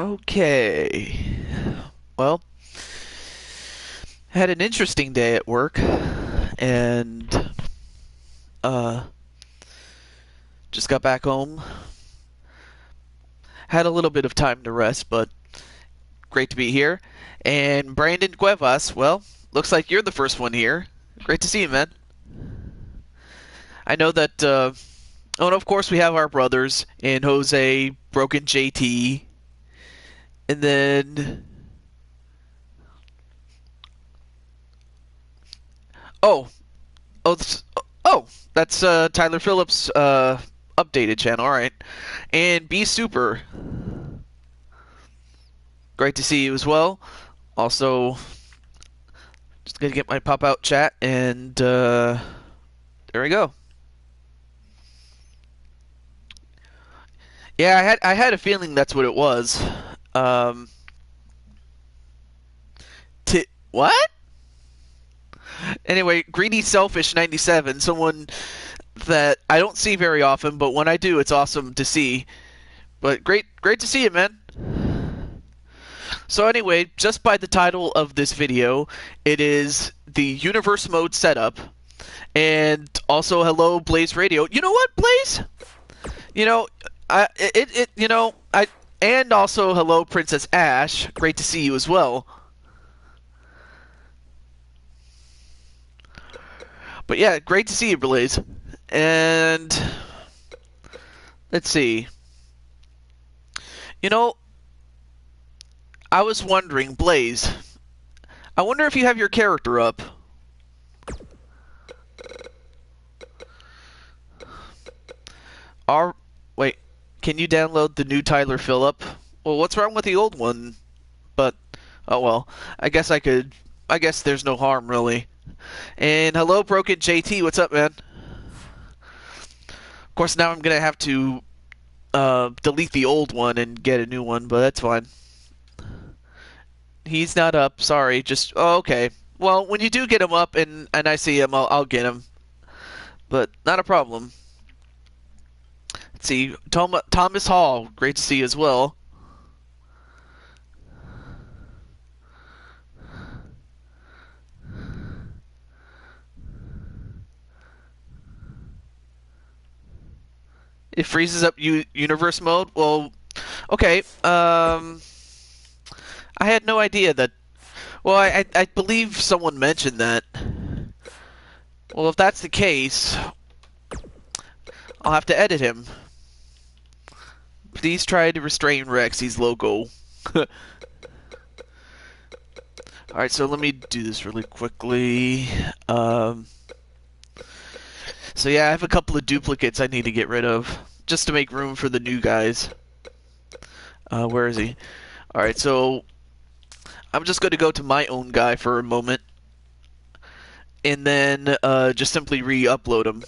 Okay. Well, had an interesting day at work and uh just got back home. Had a little bit of time to rest, but great to be here. And Brandon Cuevas, well, looks like you're the first one here. Great to see you, man. I know that oh, and of course we have our brothers in Jose, Broken JT, and then oh, oh, oh, that's Tyler Phillips' updated channel. All right, and Be Super. Great to see you as well. Also, just gonna get my pop out chat, and there we go. Yeah, I had a feeling that's what it was. Um, what? Anyway, greedy selfish 97, someone that I don't see very often, but when I do, it's awesome to see. But great to see you, man. So anyway, just by the title of this video, it is the universe mode setup, and also hello Blaze Radio. You know what, Blaze? You know, I and also hello Princess Ash. Great to see you as well. But yeah, great to see you, Blaze. And let's see. You know, I was wondering, Blaze, I wonder if you have your character up. Wait, can you download the new Tyler Phillip? Well, what's wrong with the old one? But, oh well, I guess there's no harm, really. And hello, Broken JT, what's up, man? Of course, now I'm gonna have to delete the old one and get a new one, but that's fine. He's not up. Sorry. Okay. Well, when you do get him up and I see him, I'll get him. But not a problem. Let's see. Thomas Hall. Great to see you as well. It freezes up universe mode. Well, okay. I had no idea that. Well, I believe someone mentioned that. Well, if that's the case, I'll have to edit him. Please try to restrain Rexy's logo. Alright, so let me do this really quickly. So yeah, I have a couple of duplicates I need to get rid of, just to make room for the new guys. Where is he? Alright, so I'm just going to go to my own guy for a moment, and then just simply re-upload him.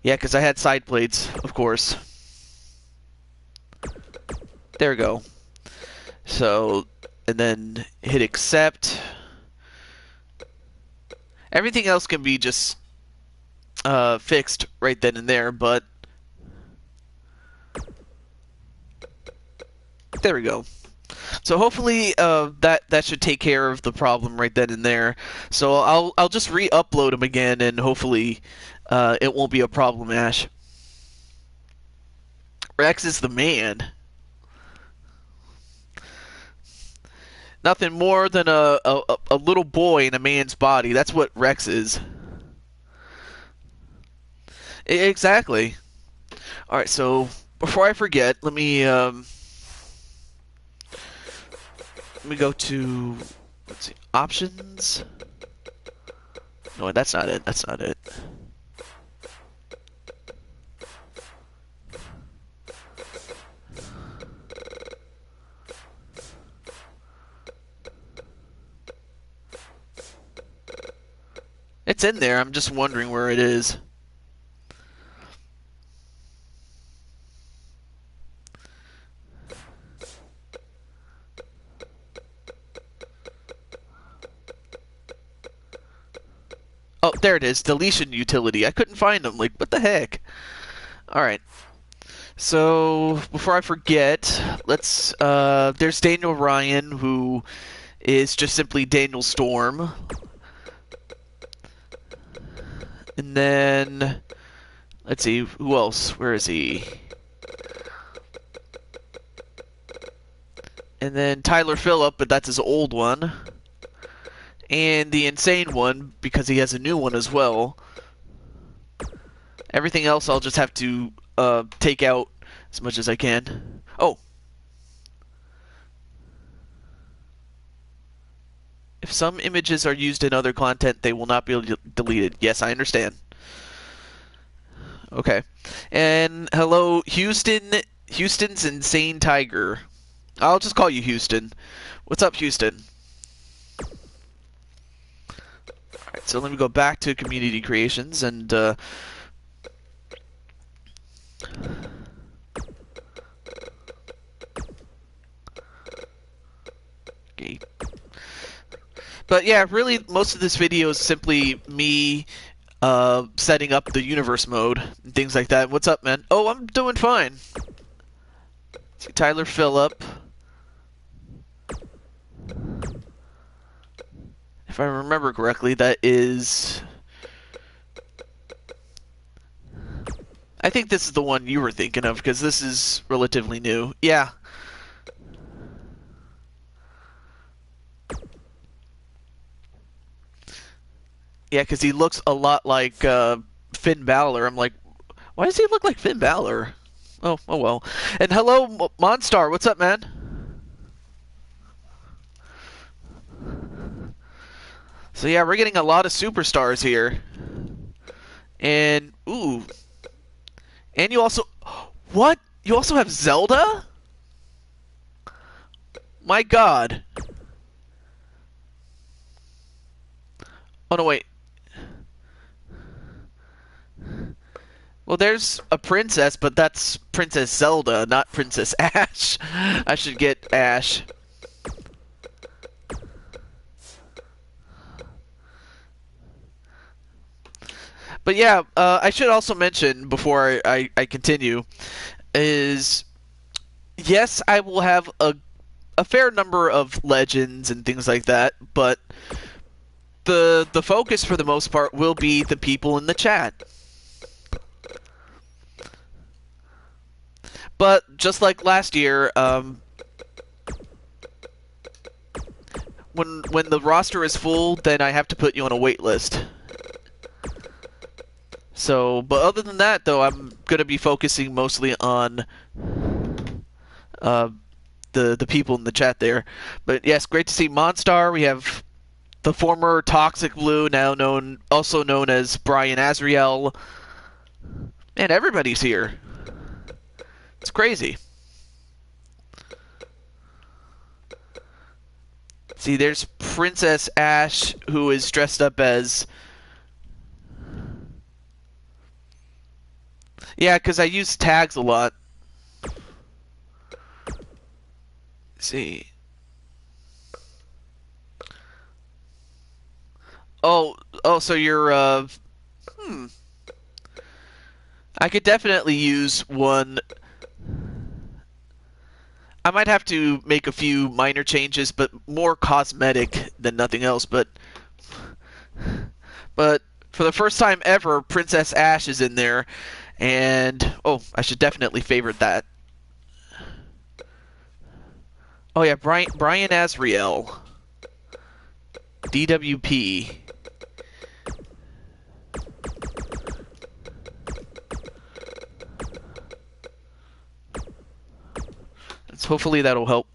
Yeah, because I had side plates, of course. There we go. So, and then hit accept. Everything else can be just fixed right then and there, but there we go. So hopefully that should take care of the problem right then and there. So I'll just re-upload them again, and hopefully it won't be a problem, Ash. Rex is the man. Nothing more than a little boy in a man's body. That's what Rex is. Exactly. Alright, so before I forget, let me go to, let's see, options. No, that's not it. That's not it. It's in there. I'm just wondering where it is. Oh, there it is. Deletion utility. I couldn't find them. Like, what the heck? Alright. So before I forget, there's Daniel Ryan, who is just simply Daniel Storm. And then, let's see, who else? Where is he? And then Tyler Phillip, but that's his old one. And the insane one, because he has a new one as well. Everything else I'll just have to take out as much as I can. Oh. If some images are used in other content, they will not be deleted. Yes, I understand. Okay. And hello, Houston's Insane Tiger. I'll just call you Houston. What's up, Houston? Alright, so let me go back to community creations and okay. But yeah, really most of this video is simply me setting up the universe mode and things like that. What's up, man? Oh, I'm doing fine. See, Tyler Phillip. If I remember correctly, that is... I think this is the one you were thinking of, because this is relatively new. Yeah. Yeah, because he looks a lot like Finn Balor. I'm like, why does he look like Finn Balor? Oh well. And hello, Monstar. What's up, man? So yeah, we're getting a lot of superstars here. And, ooh. And you also... What? You also have Zelda? My god. Oh, no, wait. Well, there's a princess, but that's Princess Zelda, not Princess Ash. I should get Ash. But yeah, I should also mention, before I continue, is... Yes, I will have a fair number of legends and things like that, but the focus for the most part will be the people in the chat. But just like last year, when the roster is full, then I have to put you on a wait list. So, but other than that, though, I'm going to be focusing mostly on the people in the chat there. But yes, great to see Monstar. We have the former Toxic Blue, also known as Bryan Azriel. Man, everybody's here. It's crazy. See, there's Princess Ash, who is dressed up as... Yeah, because I use tags a lot. Let's see. Oh, so you're, I could definitely use one... I might have to make a few minor changes, but more cosmetic than nothing else. But for the first time ever, Princess Ash is in there, and oh, I should definitely favorite that. Oh yeah, Bryan Azriel, DWP. Hopefully that'll help.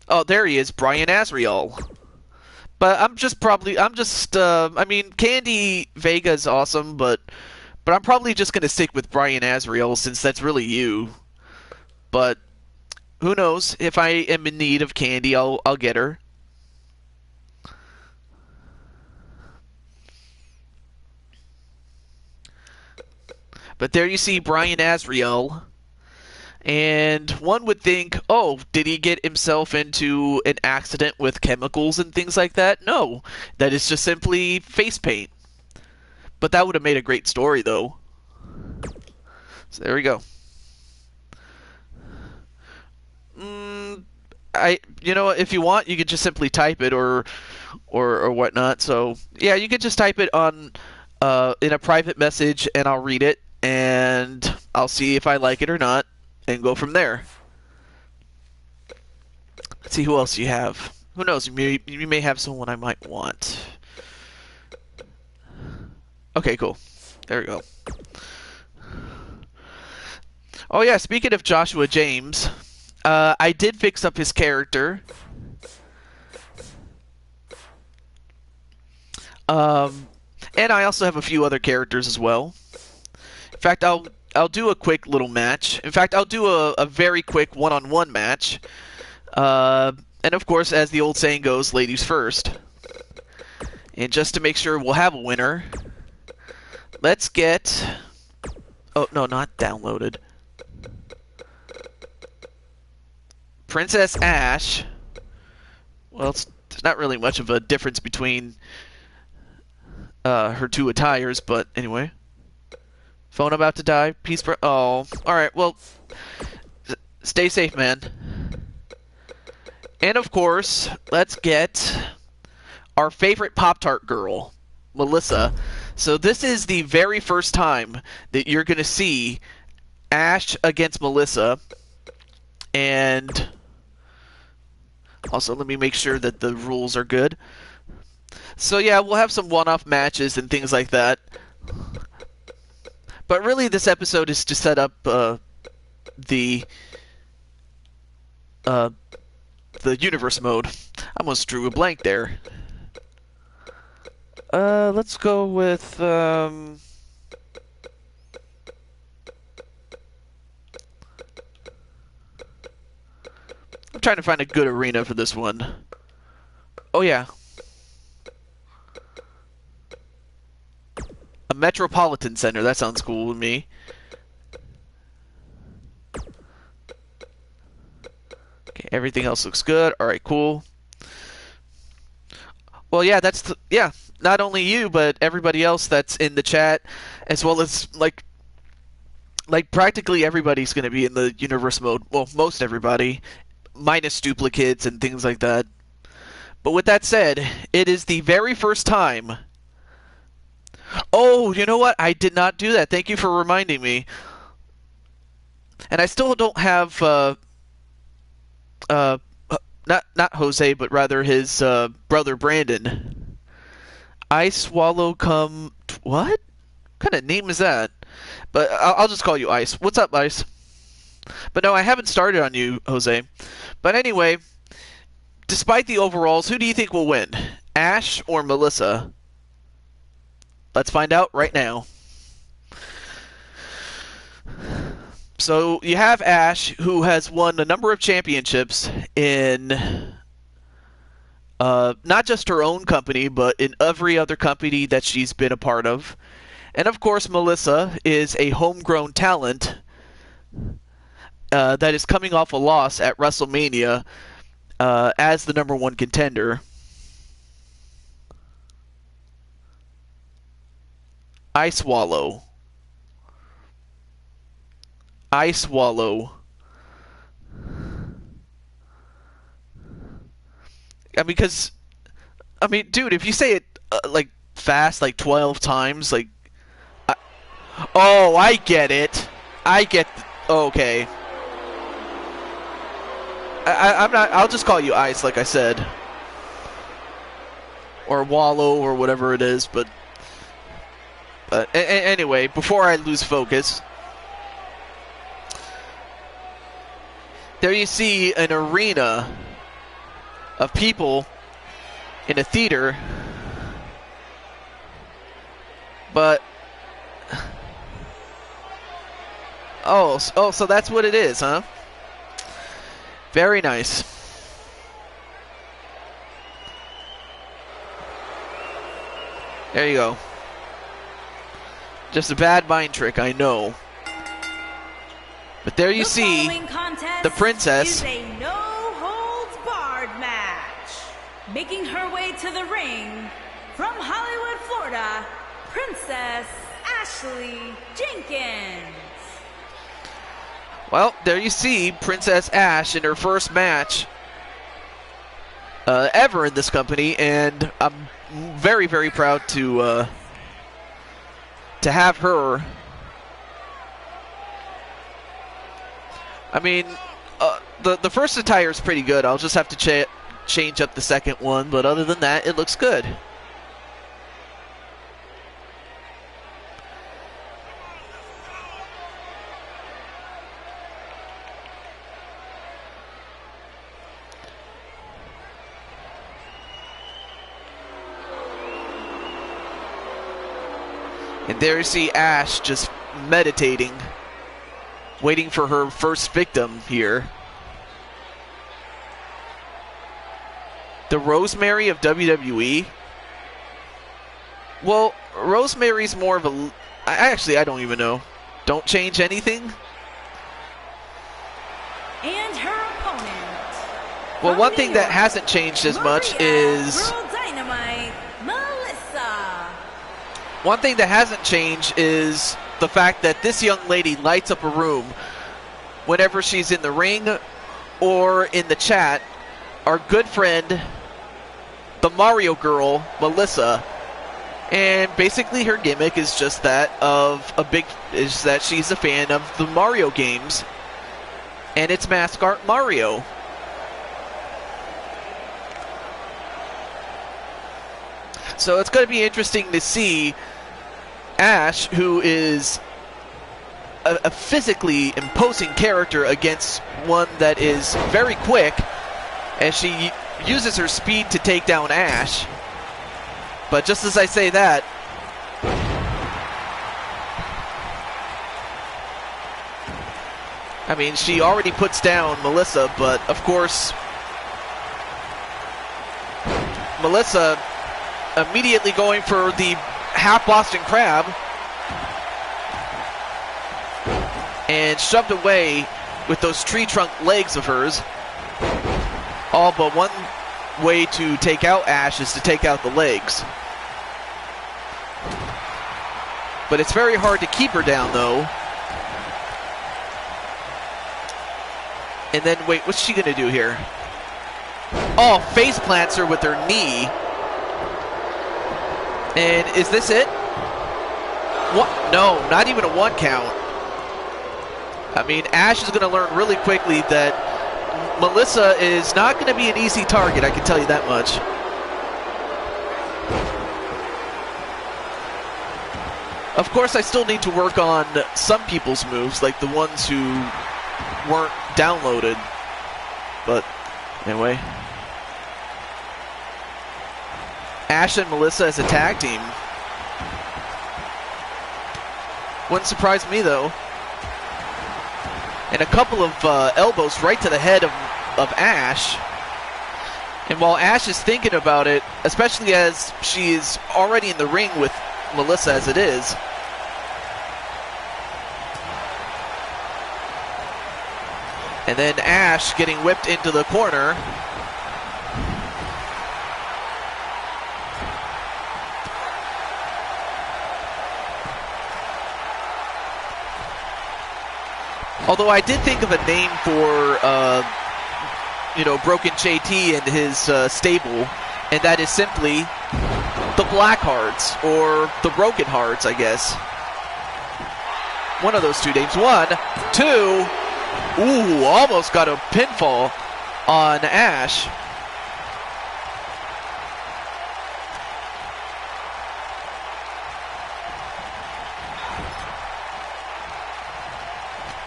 Oh, there he is, Bryan Azriel. But I mean, Candy Vega's awesome, but I'm probably just gonna stick with Bryan Azriel since that's really you. But who knows? If I am in need of Candy, I'll get her. But there you see Bryan Azriel. And one would think, oh, did he get himself into an accident with chemicals and things like that? No, that is just simply face paint. But that would have made a great story, though. So there we go. You know, if you want, you could just simply type it or whatnot. So yeah, you could just type it on in a private message, and I'll read it, and I'll see if I like it or not, and go from there. Let's see who else you have. Who knows? You may have someone I might want. Okay, cool. There we go. Oh yeah, speaking of Joshua James, I did fix up his character. And I also have a few other characters as well. In fact, I'll do a quick little match. In fact, I'll do a very quick one-on-one match. And of course, as the old saying goes, ladies first. And just to make sure we'll have a winner, let's get... Oh, no, not downloaded. Princess Ash. Well, there's not really much of a difference between her two attires, but anyway. Phone about to die. Peace for... Oh, alright, well, stay safe, man. And of course, let's get our favorite Pop-Tart girl, Melissa. So this is the very first time that you're going to see Ash against Melissa. And also, let me make sure that the rules are good. So yeah, we'll have some one-off matches and things like that. But really, this episode is to set up the universe mode. I almost drew a blank there. Let's go with I'm trying to find a good arena for this one. Oh yeah. A Metropolitan Center, that sounds cool to me. Okay, everything else looks good. Alright, cool. Well, yeah, yeah, not only you, but everybody else that's in the chat, as well as, like practically everybody's going to be in the universe mode. Well, most everybody, minus duplicates and things like that. But with that said, it is the very first time... Oh, you know what? I did not do that. Thank you for reminding me. And I still don't have, not Jose, but rather his brother Brandon. I swallow come... What? What kind of name is that? But I'll just call you Ice. What's up, Ice? But no, I haven't started on you, Jose. But anyway, despite the overalls, who do you think will win? Ash or Melissa? Let's find out right now. So you have Ash, who has won a number of championships in not just her own company, but in every other company that she's been a part of. And of course, Melissa is a homegrown talent that is coming off a loss at WrestleMania as the #1 contender. I swallow. I swallow. I mean, dude, if you say it like fast, like 12 times, like, oh, I get it. Okay. I'm not. I'll just call you Ice, like I said, or Wallow, or whatever it is. But anyway, before I lose focus, there you see an arena of people in a theater, but oh, so that's what it is, huh? Very nice. There you go. Just a bad mind trick, I know. But there you see the princess. Is a no-holds-barred match. Making her way to the ring from Hollywood, Florida, Princess Ashley Jenkins. Well, there you see Princess Ash in her first match ever in this company, and I'm very, very proud to have her. I mean, the first attire is pretty good. I'll just have to change up the second one, but other than that, it looks good. And there you see Ash just meditating, waiting for her first victim here. The Rosemary of WWE? Well, Rosemary's more of a... I don't even know. Don't change anything? And her opponent. Well, one thing that hasn't changed as much is... Girl Dynamite, Melissa. One thing that hasn't changed is the fact that this young lady lights up a room whenever she's in the ring or in the chat. Our good friend, the Mario girl, Melissa, and basically her gimmick is just that is that she's a fan of the Mario games and its mascot Mario. So it's going to be interesting to see Ash, who is a physically imposing character, against one that is very quick, as she uses her speed to take down Ash. But just as I say that, I mean, she already puts down Melissa, but of course, Melissa immediately going for the half Boston Crab and shoved away with those tree trunk legs of hers. All but one way to take out Ash is to take out the legs. But it's very hard to keep her down, though. And then, wait, what's she going to do here? Oh, face plants her with her knee. And is this it? What? No, not even a 1 count. I mean, Ash is going to learn really quickly that Melissa is not going to be an easy target, I can tell you that much. Of course, I still need to work on some people's moves, like the ones who weren't downloaded. But, anyway. Ash and Melissa as a tag team. Wouldn't surprise me, though. And a couple of elbows right to the head of Ash. And while Ash is thinking about it, especially as she is already in the ring with Melissa as it is, and then Ash getting whipped into the corner. Although I did think of a name for, Broken JT and his stable, and that is simply the Black Hearts, or the Broken Hearts, I guess. One of those two names. 1, 2. Ooh, almost got a pinfall on Ash.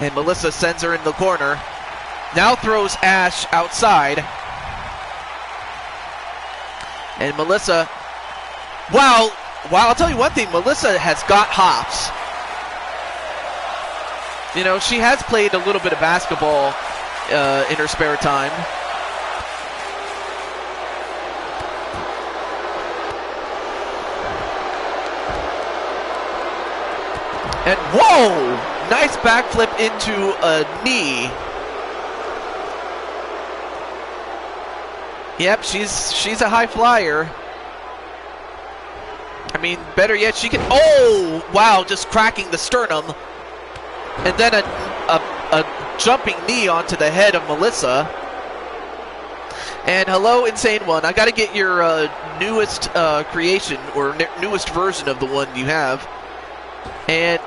And Melissa sends her in the corner. Now throws Ash outside. And Melissa, wow, I'll tell you one thing, Melissa has got hops. You know, she has played a little bit of basketball in her spare time. And whoa! Nice backflip into a knee. Yep, she's a high flyer. I mean, better yet, she can... Oh, wow, just cracking the sternum. And then a jumping knee onto the head of Melissa. And hello, Insane One. I got to get your newest creation, or newest version of the one you have. And...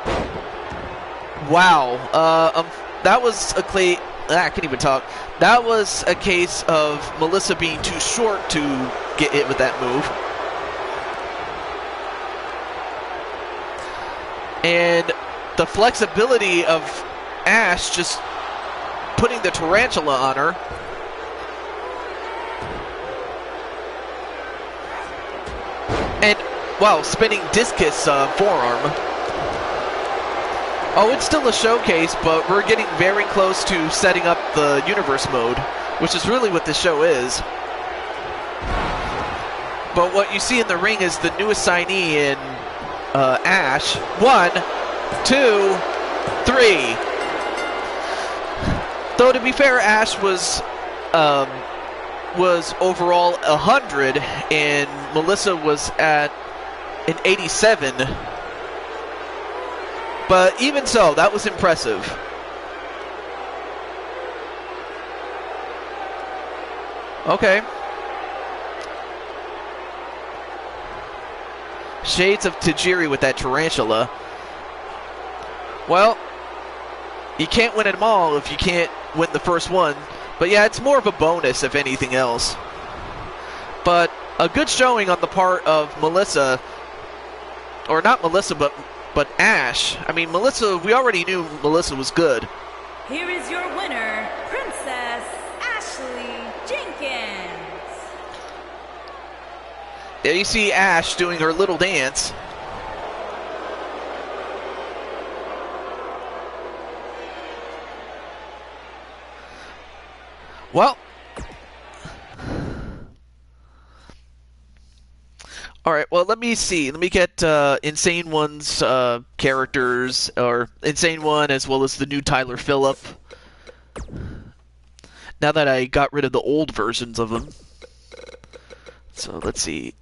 Wow. That was a I can't even talk. That was a case of Melissa being too short to get hit with that move. And the flexibility of Ash just putting the tarantula on her. And, wow, spinning discus forearm. Oh, it's still a showcase, but we're getting very close to setting up the universe mode, which is really what this show is. But what you see in the ring is the newest signee in Ash. 1, 2, 3. Though to be fair, Ash was overall 100, and Melissa was at an 87. But even so, that was impressive. Okay. Shades of Tajiri with that tarantula. Well, you can't win them all if you can't win the first one. But yeah, it's more of a bonus if anything else. But a good showing on the part of Melissa. Or not Melissa, but Ash. I mean, Melissa, we already knew Melissa was good. Here is your winner, Princess Ashley Jenkins. There you see Ash doing her little dance. Well, all right, well, let me see. Let me get Insane One's characters, or Insane One as well as the new Tyler Phillip. Now that I got rid of the old versions of them. So let's see.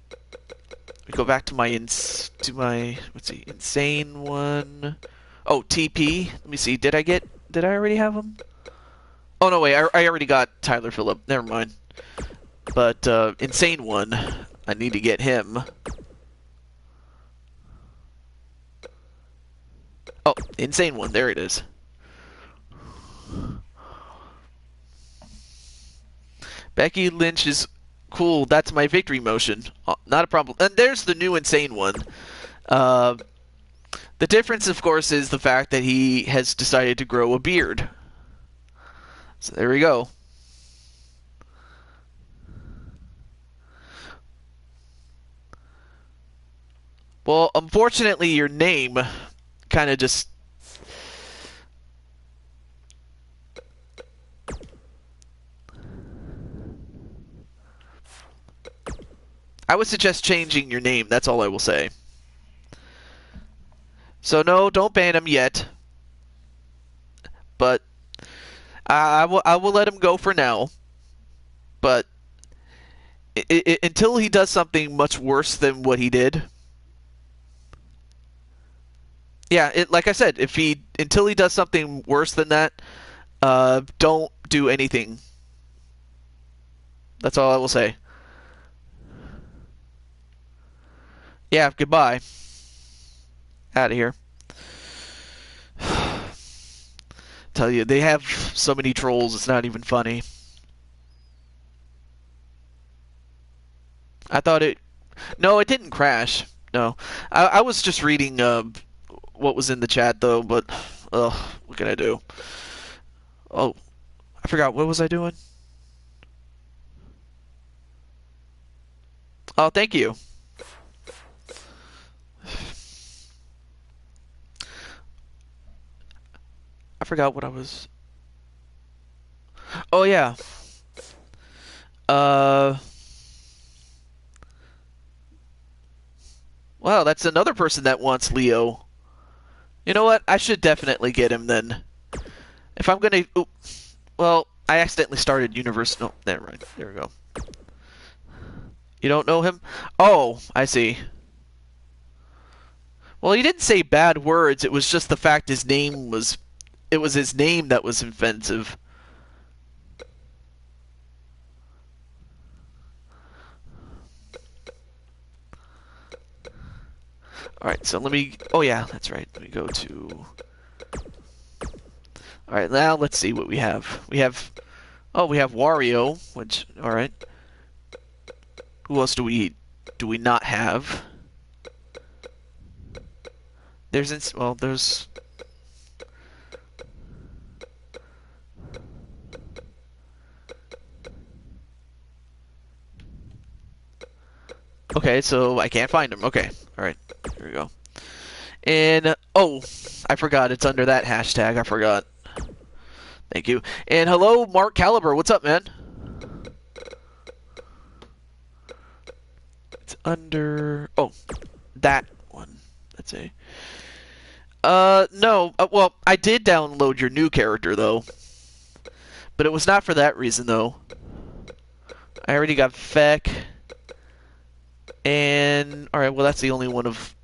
We go back to my let's see, Insane One. Oh, TP. Let me see. Did I already have him? Oh no, wait. I already got Tyler Phillip. Never mind. But Insane One, I need to get him. Oh, Insane One. There it is. Becky Lynch is cool. That's my victory motion. Not a problem. And there's the new Insane One. The difference, of course, is the fact that he has decided to grow a beard. So there we go. Well, unfortunately, your name kind of just... I would suggest changing your name. That's all I will say. So no, don't ban him yet. But I will let him go for now. But until he does something much worse than what he did. Yeah, like I said, until he does something worse than that, don't do anything. That's all I will say. Yeah, goodbye. Out of here. Tell you, they have so many trolls, it's not even funny. I thought it... No, it didn't crash. No. I was just reading what was in the chat, though, but... what can I do? Oh, I forgot. What was I doing? Oh, thank you. I forgot what I was... Oh, yeah. Wow, that's another person that wants Leo. You know what? I should definitely get him then. If I'm gonna... Ooh, well, I accidentally started Universe... No, never mind. There we go. You don't know him? Oh, I see. Well, he didn't say bad words. It was just the fact his name was. It was his name that was offensive. Alright, so let me... Oh, yeah, that's right. Let me go to... Alright, now let's see what we have. We have... Oh, we have Wario, which... Alright. Who else do we not have? There's... Well, there's... Okay, so I can't find him. Okay, alright. Here we go. And... Oh, I forgot. It's under that hashtag. I forgot. Thank you. And hello, Mark Caliber. What's up, man? It's under... Oh, that one. Let's see. No. Well, I did download your new character, though. But it was not for that reason, though. I already got Feck. And... Alright, well, that's the only one of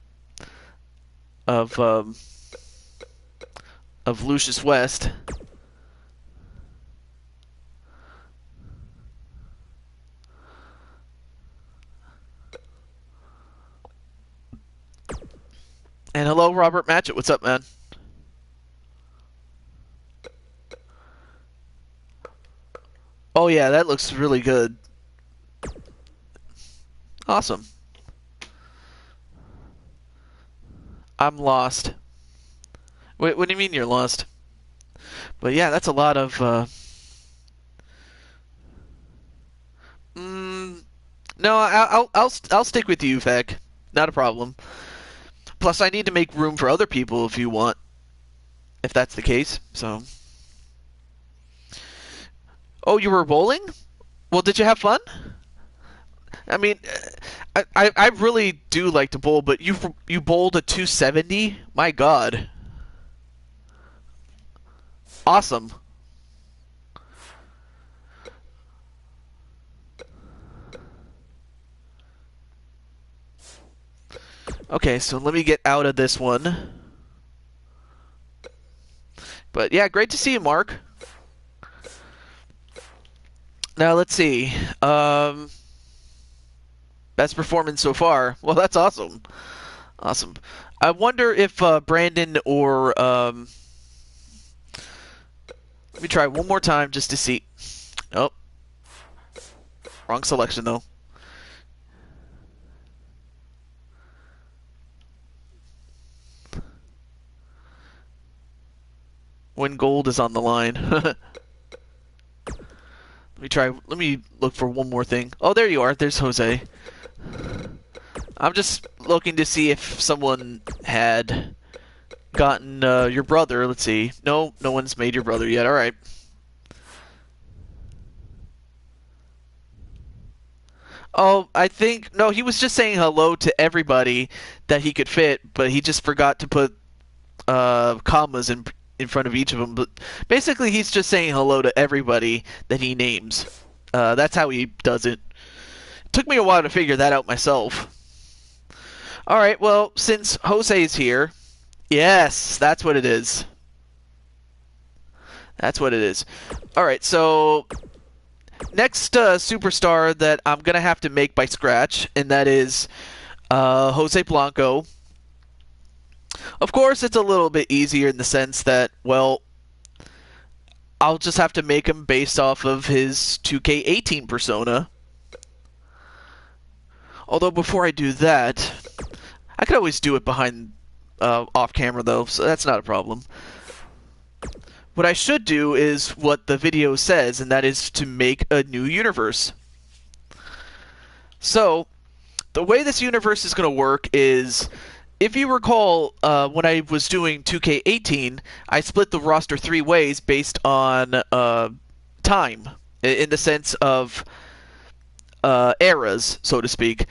Lucius West. And hello, Robert Matchett. What's up, man? Oh, yeah, that looks really good. Awesome. I'm lost. Wait, what do you mean you're lost? But yeah, that's a lot of... No, I'll stick with you, Feck. Not a problem. Plus, I need to make room for other people if you want. If that's the case, so... Oh, you were bowling? Well, did you have fun? I mean, I really do like to bowl, but you bowled a 270? My God. Awesome. Okay, so let me get out of this one. But yeah, great to see you, Mark. Now, let's see. Best performance so far. Well, that's awesome. Awesome. I wonder if Brandon or... Let me try one more time just to see. Oh. Wrong selection, though. When gold is on the line. Let me try. Let me look for one more thing. Oh, there you are. There's Jose. I'm just looking to see if someone had gotten your brother. Let's see. No, no one's made your brother yet. All right. Oh, I think... No, he was just saying hello to everybody that he could fit, but he just forgot to put commas in front of each of them. But basically, he's just saying hello to everybody that he names. That's how he does it. Took me a while to figure that out myself. Alright, well, since Jose's here... Yes, that's what it is. That's what it is. Alright, so... Next superstar that I'm going to have to make by scratch, and that is Jose Blanco. Of course, it's a little bit easier in the sense that, well, I'll just have to make him based off of his 2K18 persona. Although before I do that, I could always do it behind off camera though, so that's not a problem. What I should do is what the video says, and that is to make a new universe. So, the way this universe is going to work is, if you recall, when I was doing 2K18, I split the roster 3 ways based on time, in the sense of eras, so to speak.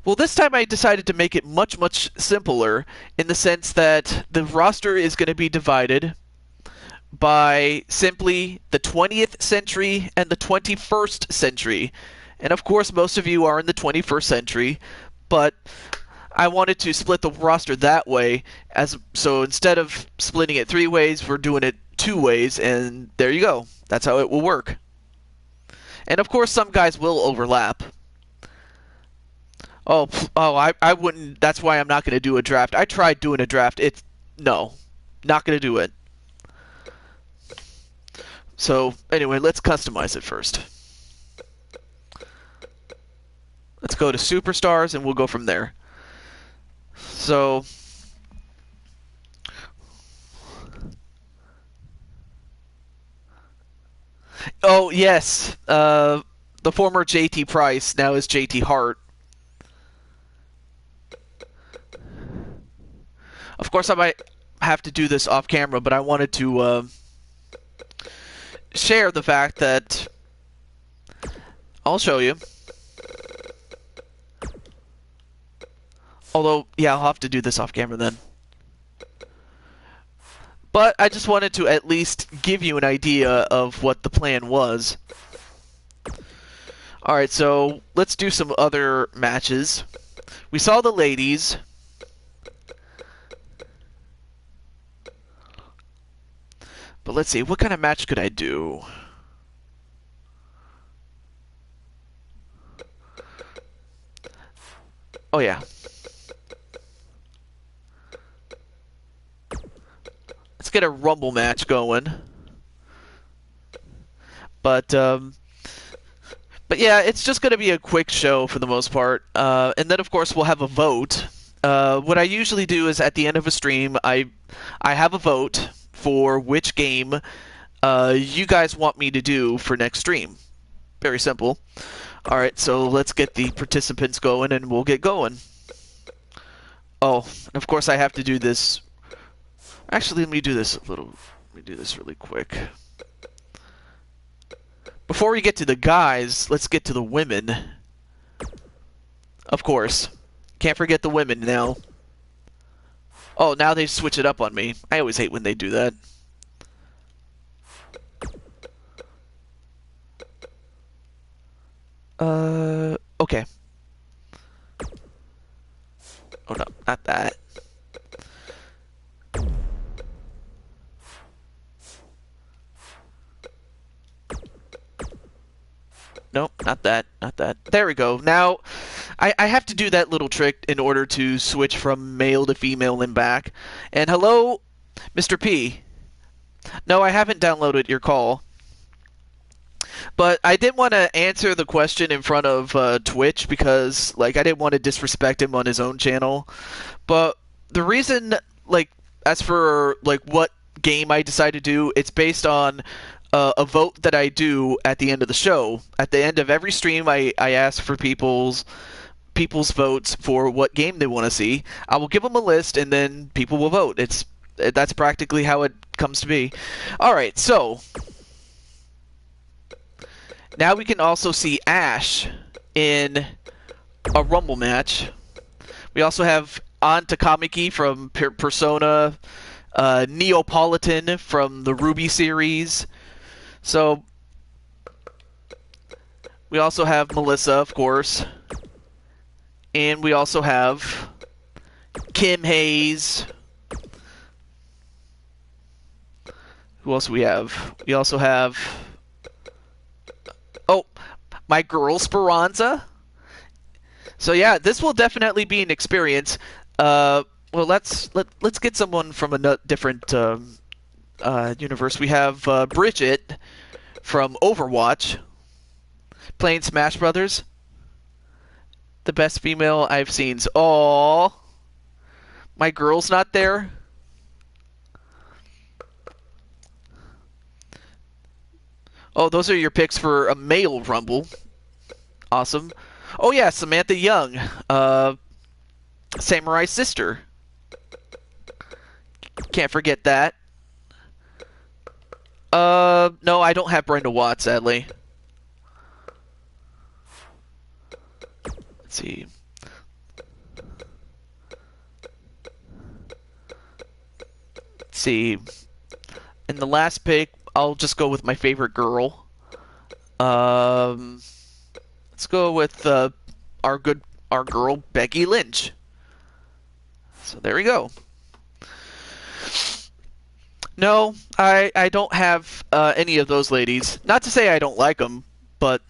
Well, this time I decided to make it much, much simpler, in the sense that the roster is going to be divided by simply the 20th century and the 21st century. And of course, most of you are in the 21st century, but I wanted to split the roster that way, so instead of splitting it 3 ways, we're doing it 2 ways, and there you go. That's how it will work. And of course, some guys will overlap. I wouldn't. That's why I'm not going to do a draft. I tried doing a draft. No, not going to do it. So anyway, let's customize it first. Let's go to superstars, and we'll go from there. So, oh yes, the former JT Price now is JT Hart. Of course, I might have to do this off camera, but I wanted to share the fact that I'll show you. Although, yeah, I'll have to do this off camera then. But I just wanted to at least give you an idea of what the plan was. Alright, so let's do some other matches. We saw the ladies. But let's see, what kind of match could I do? Oh yeah. Let's get a Rumble match going. But yeah, it's just going to be a quick show for the most part. And then, of course, we'll have a vote. What I usually do is at the end of a stream, I have a vote for which game you guys want me to do for next stream. Very simple. Alright, so let's get the participants going and we'll get going. Oh, and of course I have to do this. Actually, let me do this really quick. Before we get to the guys, let's get to the women. Of course. Can't forget the women now. Oh, now they switch it up on me. I always hate when they do that. Okay. Oh no, not that. Nope, not that, not that. There we go. Now, I have to do that little trick in order to switch from male to female and back. And hello, Mr. P. No, I haven't downloaded your call. But I did want to answer the question in front of Twitch because, like, I didn't want to disrespect him on his own channel. But the reason, like, as for, like, what game I decide to do, it's based on a vote that I do at the end of the show. At the end of every stream, I ask for people's votes for what game they want to see. I will give them a list, and then people will vote. That's practically how it comes to be. All right, so now we can also see Ash in a Rumble match. We also have An Takamaki from Persona, Neapolitan from the Ruby series. So we also have Melissa, of course. And we also have Kim Hayes. Who else do we have? We also have... Oh, my girl Speranza. So yeah, this will definitely be an experience. Well, let's get someone from a different universe. We have Bridget from Overwatch playing Smash Brothers. The best female I've seen. Aww, my girl's not there. Oh, those are your picks for a male Rumble. Awesome. Oh yeah, Samantha Young, Samurai's sister. Can't forget that. No, I don't have Brenda Watt, sadly. Let's see. Let's see. In the last pick, I'll just go with my favorite girl. Let's go with our girl Becky Lynch. So there we go. No, I don't have any of those ladies. Not to say I don't like them, but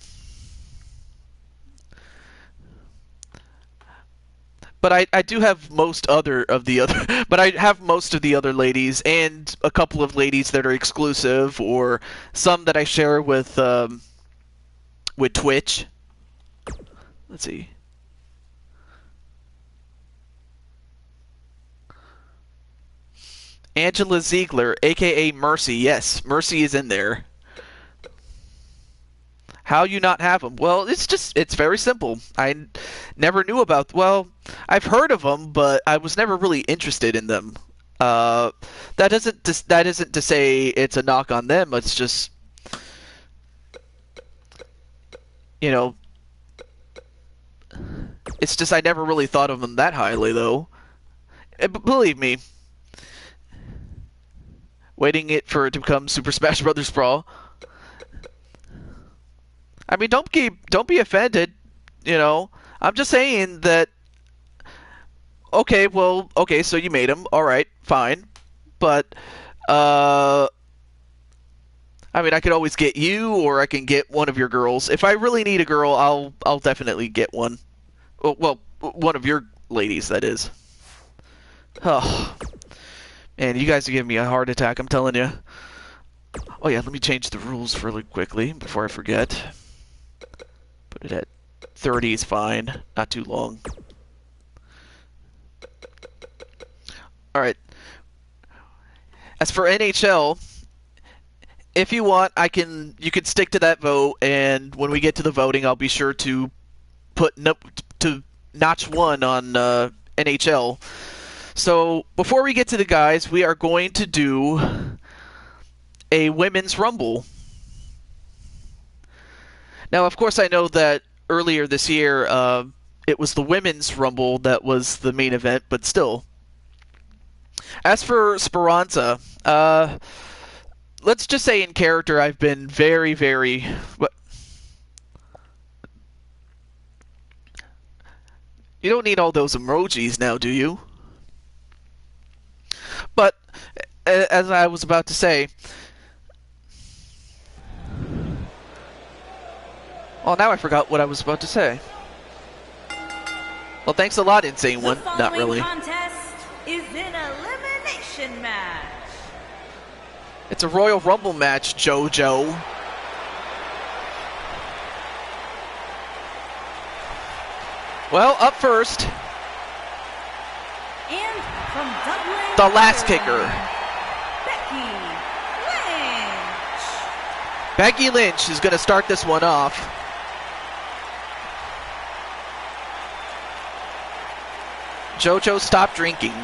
I do have most other of the other. But I have most of the other ladies and a couple of ladies that are exclusive, or some that I share with Twitch. Let's see. Angela Ziegler, aka Mercy. Yes, Mercy is in there. How you not have them? Well, it's very simple. I never knew about. Well, I've heard of them, but I was never really interested in them. That isn't to say it's a knock on them. It's just, you know, it's just I never really thought of them that highly, though. Believe me, waiting for it to become Super Smash Brothers Brawl. I mean, don't be offended. You know, I'm just saying that. Okay, well, okay, so you made him. All right, fine, but I mean, I could always get you, or I can get one of your girls. If I really need a girl, I'll definitely get one. Well, one of your ladies, that is. Oh, man, you guys are giving me a heart attack. I'm telling you. Oh yeah, let me change the rules really quickly before I forget. Put it at 30 is fine. Not too long. Alright. As for NHL, if you want, you can stick to that vote, and when we get to the voting, I'll be sure to to notch 1 on NHL. So, before we get to the guys, we are going to do a Women's Rumble. Now, of course, I know that earlier this year, it was the Women's Rumble that was the main event, but still. As for Speranza, let's just say in character, I've been very, very... You don't need all those emojis now, do you? But, as I was about to say... Well, now I forgot what I was about to say. Well, thanks a lot, Insane One. Not really. The contest is an elimination match. It's a Royal Rumble match, JoJo. Well, up first. And from Dublin, the last kicker. Becky Lynch. Becky Lynch is going to start this one off. JoJo, stop drinking.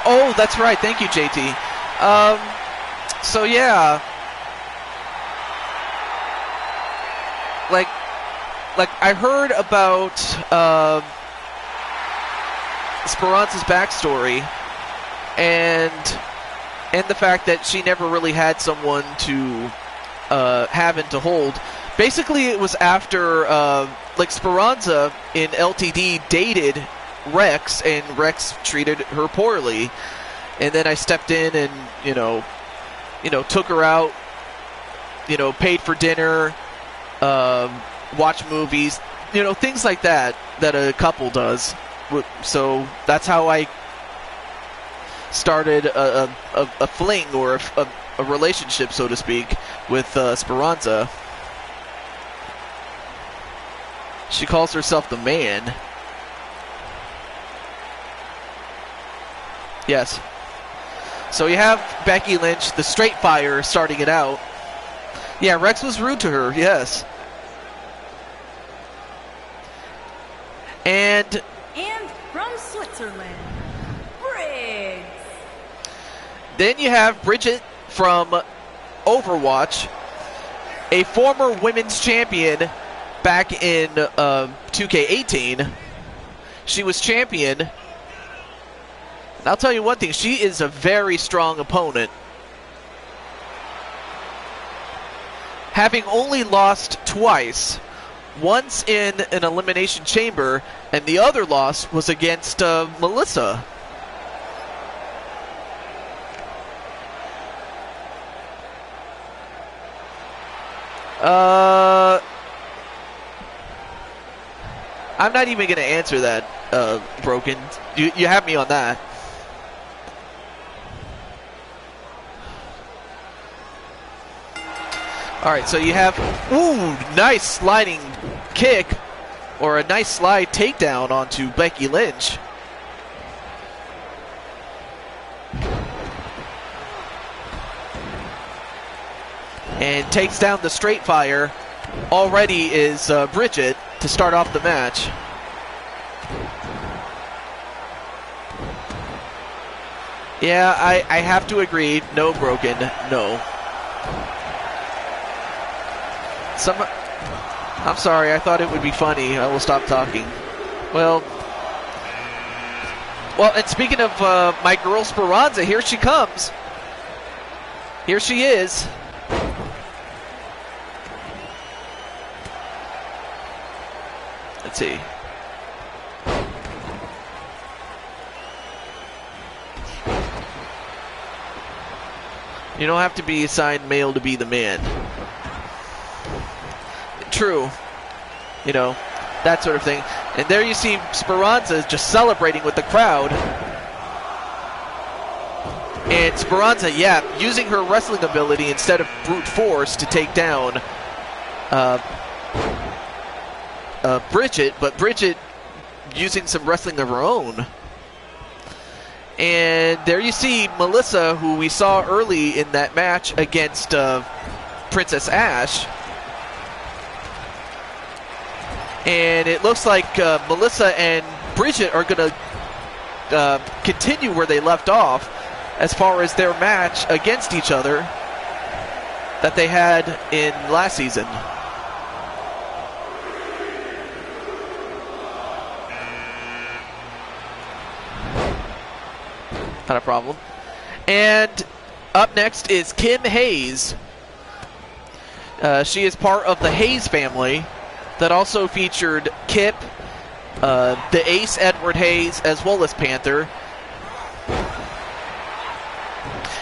Oh, that's right. Thank you, JT. So yeah, like I heard about Speranza's backstory, and the fact that she never really had someone to have and to hold. Basically, it was after like Speranza in LTD dated Rex, and Rex treated her poorly, and then I stepped in and you know took her out, paid for dinner, watch movies, things like that a couple does. So that's how I started a fling, or a relationship, so to speak, with Speranza. She calls herself the man. Yes. So you have Becky Lynch, the straight fire, starting it out. Yeah, Rex was rude to her, yes. And from Switzerland, Briggs. Then you have Bridget from Overwatch, a former women's champion back in 2K18. She was champion. And I'll tell you one thing, she is a very strong opponent. having only lost twice, once in an Elimination Chamber, and the other loss was against Melissa. I'm not even going to answer that, Broken. You have me on that. Alright, so you have, nice sliding kick, or a nice slide takedown onto Becky Lynch. And takes down the straight fire. Already is Bridget to start off the match. Yeah, I have to agree. No, Broken. No. I'm sorry, I thought it would be funny. I will stop talking. Well, and speaking of my girl Speranza, here she comes. Here she is. Let's see. You don't have to be assigned male to be the man. True. You know, that sort of thing. And there you see Speranza just celebrating with the crowd. And Speranza, yeah, using her wrestling ability instead of brute force to take down Bridget, but Bridget using some wrestling of her own. And there you see Melissa, who we saw early in that match against Princess Ash. And it looks like Melissa and Bridget are going to continue where they left off as far as their match against each other that they had in last season. Not a problem. And up next is Kim Hayes. She is part of the Hayes family that also featured Kip, the Ace Edward Hayes, as well as Panther.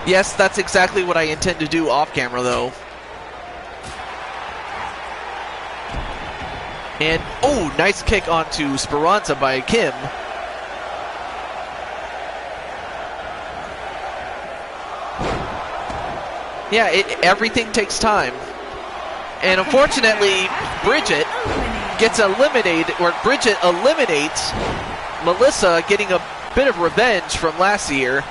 Yes, that's exactly what I intend to do off camera, though. And, nice kick onto Speranza by Kim. Yeah, everything takes time. And unfortunately, Bridget gets eliminated, or Bridget eliminates Melissa, getting a bit of revenge from last year.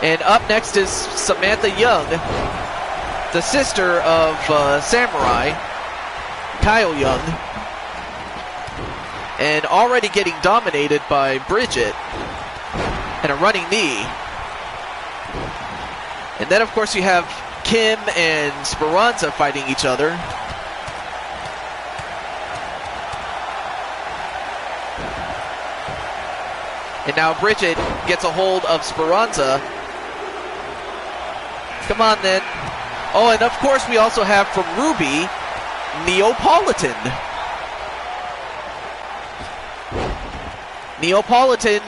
And up next is Samantha Young, the sister of Samurai, Kyle Young. And already getting dominated by Bridget. And a running knee. And then, of course, you have Kim and Speranza fighting each other. And now Bridget gets a hold of Speranza. Come on, then. Oh, and of course, we also have from Ruby, Neapolitan. Neapolitan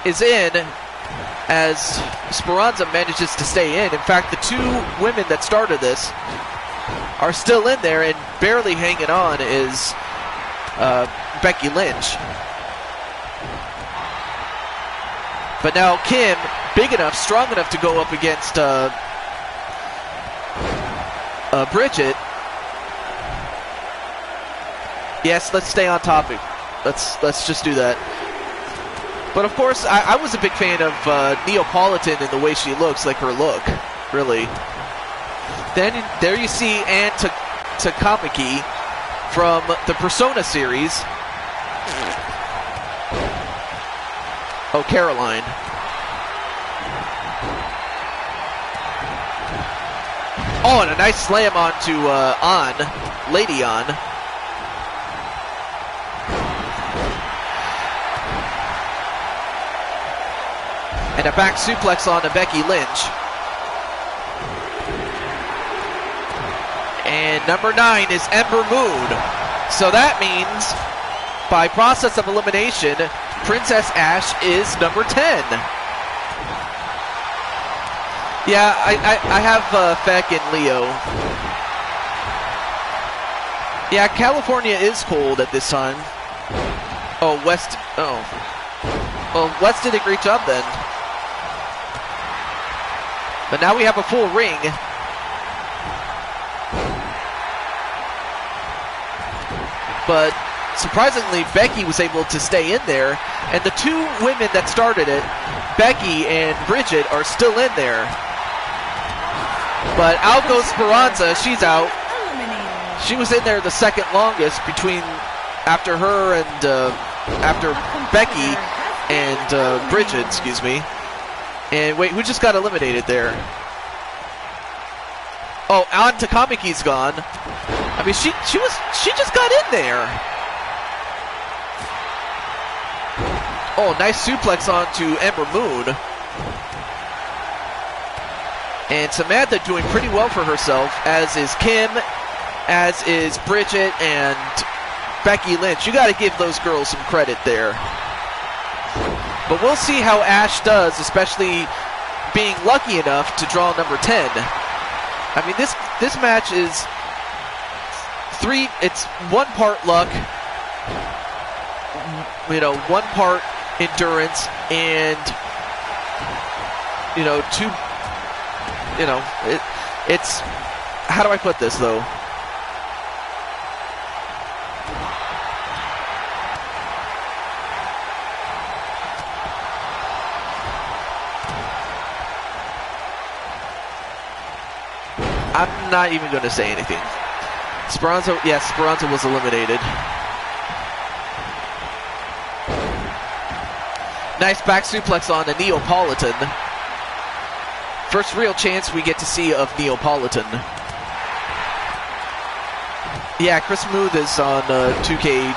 is in as Speranza manages to stay in. In fact, the two women that started this are still in there, and barely hanging on is Becky Lynch. But now Kim, big enough, strong enough to go up against Bridget. Yes, let's stay on topic. Let's just do that. But of course, I was a big fan of Neapolitan and the way she looks, like her look, really. Then there you see Ann Takamaki from the Persona series. Oh, Caroline. Oh, and a nice slam onto Lady On. And a back suplex on to Becky Lynch. And number 9 is Ember Moon. So that means, by process of elimination, Princess Ash is number 10. Yeah, I have Feck and Leo. Yeah, California is cold at this time. Oh, West. Oh. Well, West did a great job then. But now we have a full ring. But surprisingly, Becky was able to stay in there. And the two women that started it, Becky and Bridget, are still in there. But out goes Speranza. She's out. She was in there the second longest between after her and after Becky and Bridget, excuse me. And wait, who just got eliminated there? Oh, An Takamiki's gone. I mean, she just got in there. Oh, nice suplex onto Ember Moon. And Samantha doing pretty well for herself, as is Kim, as is Bridget and Becky Lynch. You got to give those girls some credit there. But we'll see how Ash does, especially being lucky enough to draw number 10. I mean, this match is it's one part luck, you know, one part endurance, and, you know, two, you know, it's, how do I put this, though? I'm not even going to say anything. Speranza, yes, Speranza was eliminated. Nice back suplex on a Neapolitan. First real chance we get to see of Neapolitan. Yeah, Chris Muth is on 2K,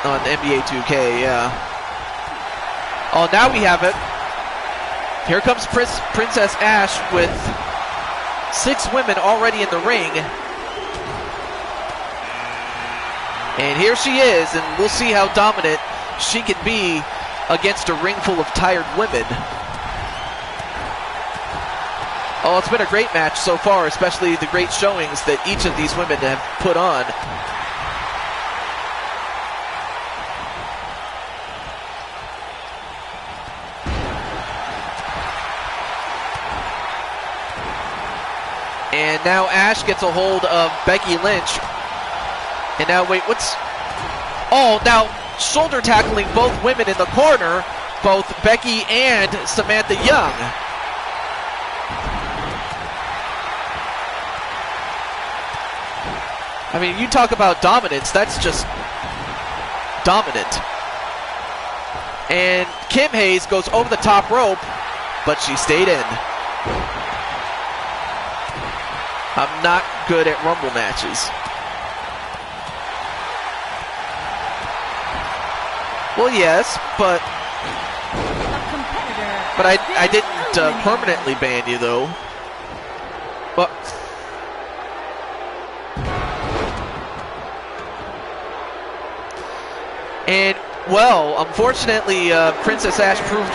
on NBA 2K, yeah. Oh, now we have it. Here comes Princess Ash with 6 women already in the ring. And here she is, and we'll see how dominant she can be against a ring full of tired women. Oh, it's been a great match so far, especially the great showings that each of these women have put on. And now Ash gets a hold of Becky Lynch. And now, wait, what's... Oh, now shoulder tackling both women in the corner, both Becky and Samantha Young. I mean, you talk about dominance, that's just dominant. And Kim Hayes goes over the top rope, but she stayed in. I'm not good at Rumble matches. Well, yes, but I didn't permanently ban you, though. But and well, unfortunately, Princess Ash proved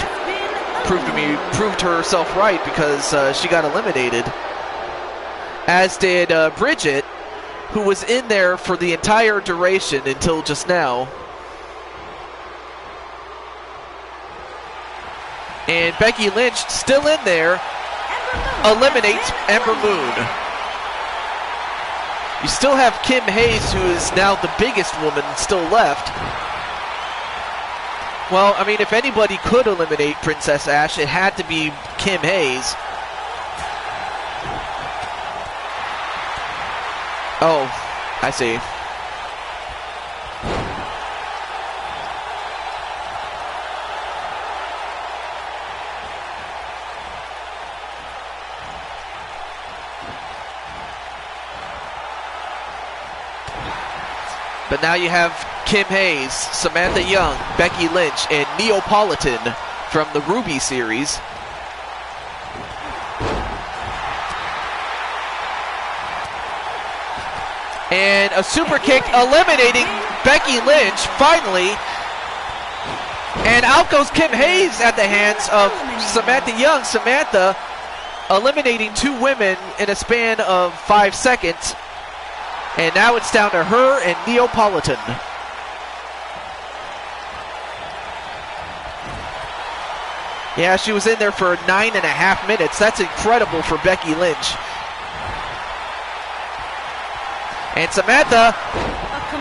herself right, because she got eliminated. As did Bridget, who was in there for the entire duration until just now. And Becky Lynch, still in there, eliminates Ember Moon. You still have Kim Hayes, who is now the biggest woman still left. Well, I mean, if anybody could eliminate Princess Ash, it had to be Kim Hayes. Oh, I see. But now you have Kim Hayes, Samantha Young, Becky Lynch, and Neapolitan from the Ruby series. And a super kick eliminating Becky Lynch, finally. And out goes Kim Hayes at the hands of Samantha Young. Samantha eliminating 2 women in a span of 5 seconds. And now it's down to her and Neapolitan. Yeah, she was in there for 9.5 minutes. That's incredible for Becky Lynch. And Samantha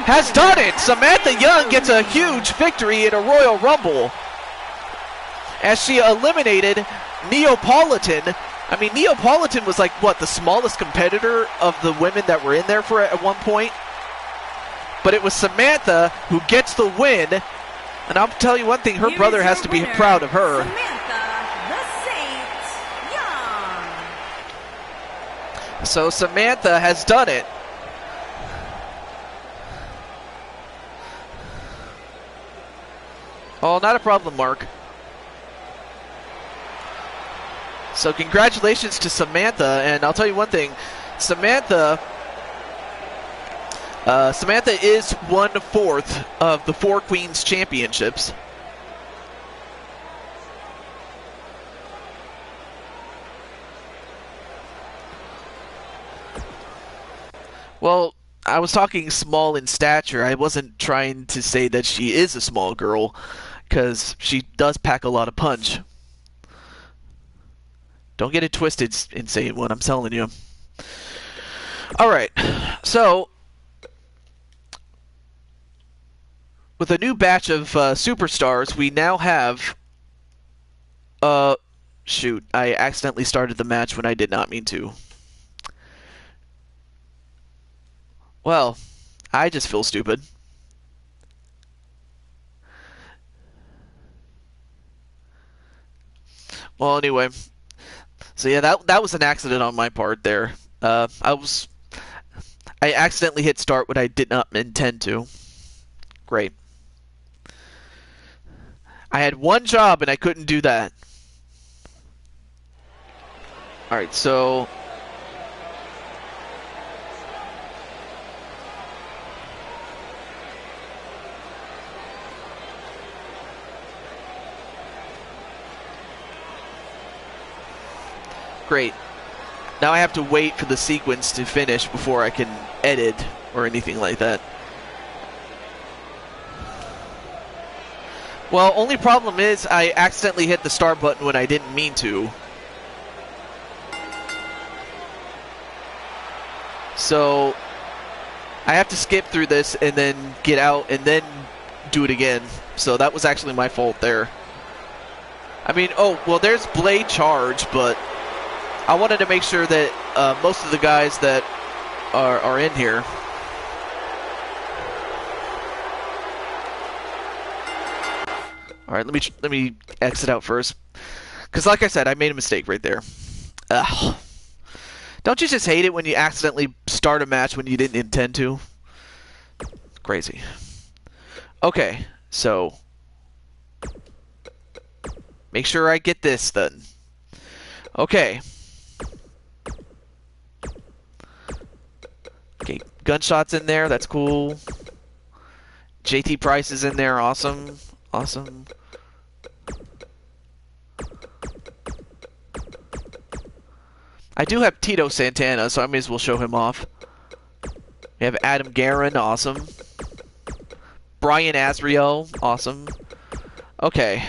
has done it. Samantha Young gets a huge victory in a Royal Rumble as she eliminated Neapolitan. I mean, Neapolitan was like, what, the smallest competitor of the women that were in there for at one point? But it was Samantha who gets the win. And I'll tell you one thing, her brother has to be proud of her. Samantha the Saint Young. So Samantha has done it. Oh, not a problem, Mark. So congratulations to Samantha, and I'll tell you one thing, Samantha is 1/4 of the 4 Queens Championships. Well, I was talking small in stature. I wasn't trying to say that she is a small girl, because she does pack a lot of punch. Don't get it twisted, Insane One, I'm telling you. Alright, so with a new batch of superstars, we now have... shoot, I accidentally started the match when I did not mean to. Well, I just feel stupid. Well, anyway, so yeah, that was an accident on my part there. I accidentally hit start when I did not intend to. Great. I had one job and I couldn't do that. All right, so great. Now I have to wait for the sequence to finish before I can edit or anything like that. Well, only problem is I accidentally hit the start button when I didn't mean to. So I have to skip through this and then get out and then do it again. So that was actually my fault there. I mean, oh, well, there's Blade Charge, but I wanted to make sure that most of the guys that are in here. All right, let me exit out first, because like I said, I made a mistake right there. Ugh. Don't you just hate it when you accidentally start a match when you didn't intend to? Crazy. Okay, so make sure I get this then. Okay. Okay, Gunshot's in there, that's cool. JT Price is in there, awesome. Awesome. I do have Tito Santana, so I may as well show him off. We have Adam Guerin, awesome. Bryan Azriel, awesome. Okay.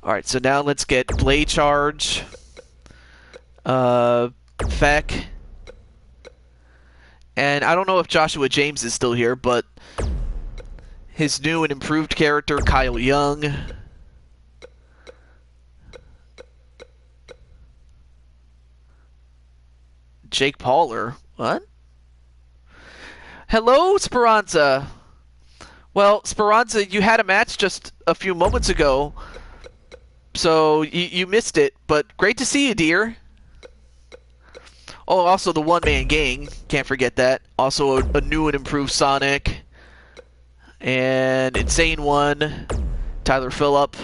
Alright, so now let's get Blade Charge. Feck. And I don't know if Joshua James is still here, but his new and improved character, Kyle Young. Jake Pauler. What? Hello, Speranza. Well, Speranza, you had a match just a few moments ago, so you missed it, but great to see you, dear. Oh, also the one-man gang. Can't forget that. Also a new and improved Sonic. And Insane One. Tyler Phillip.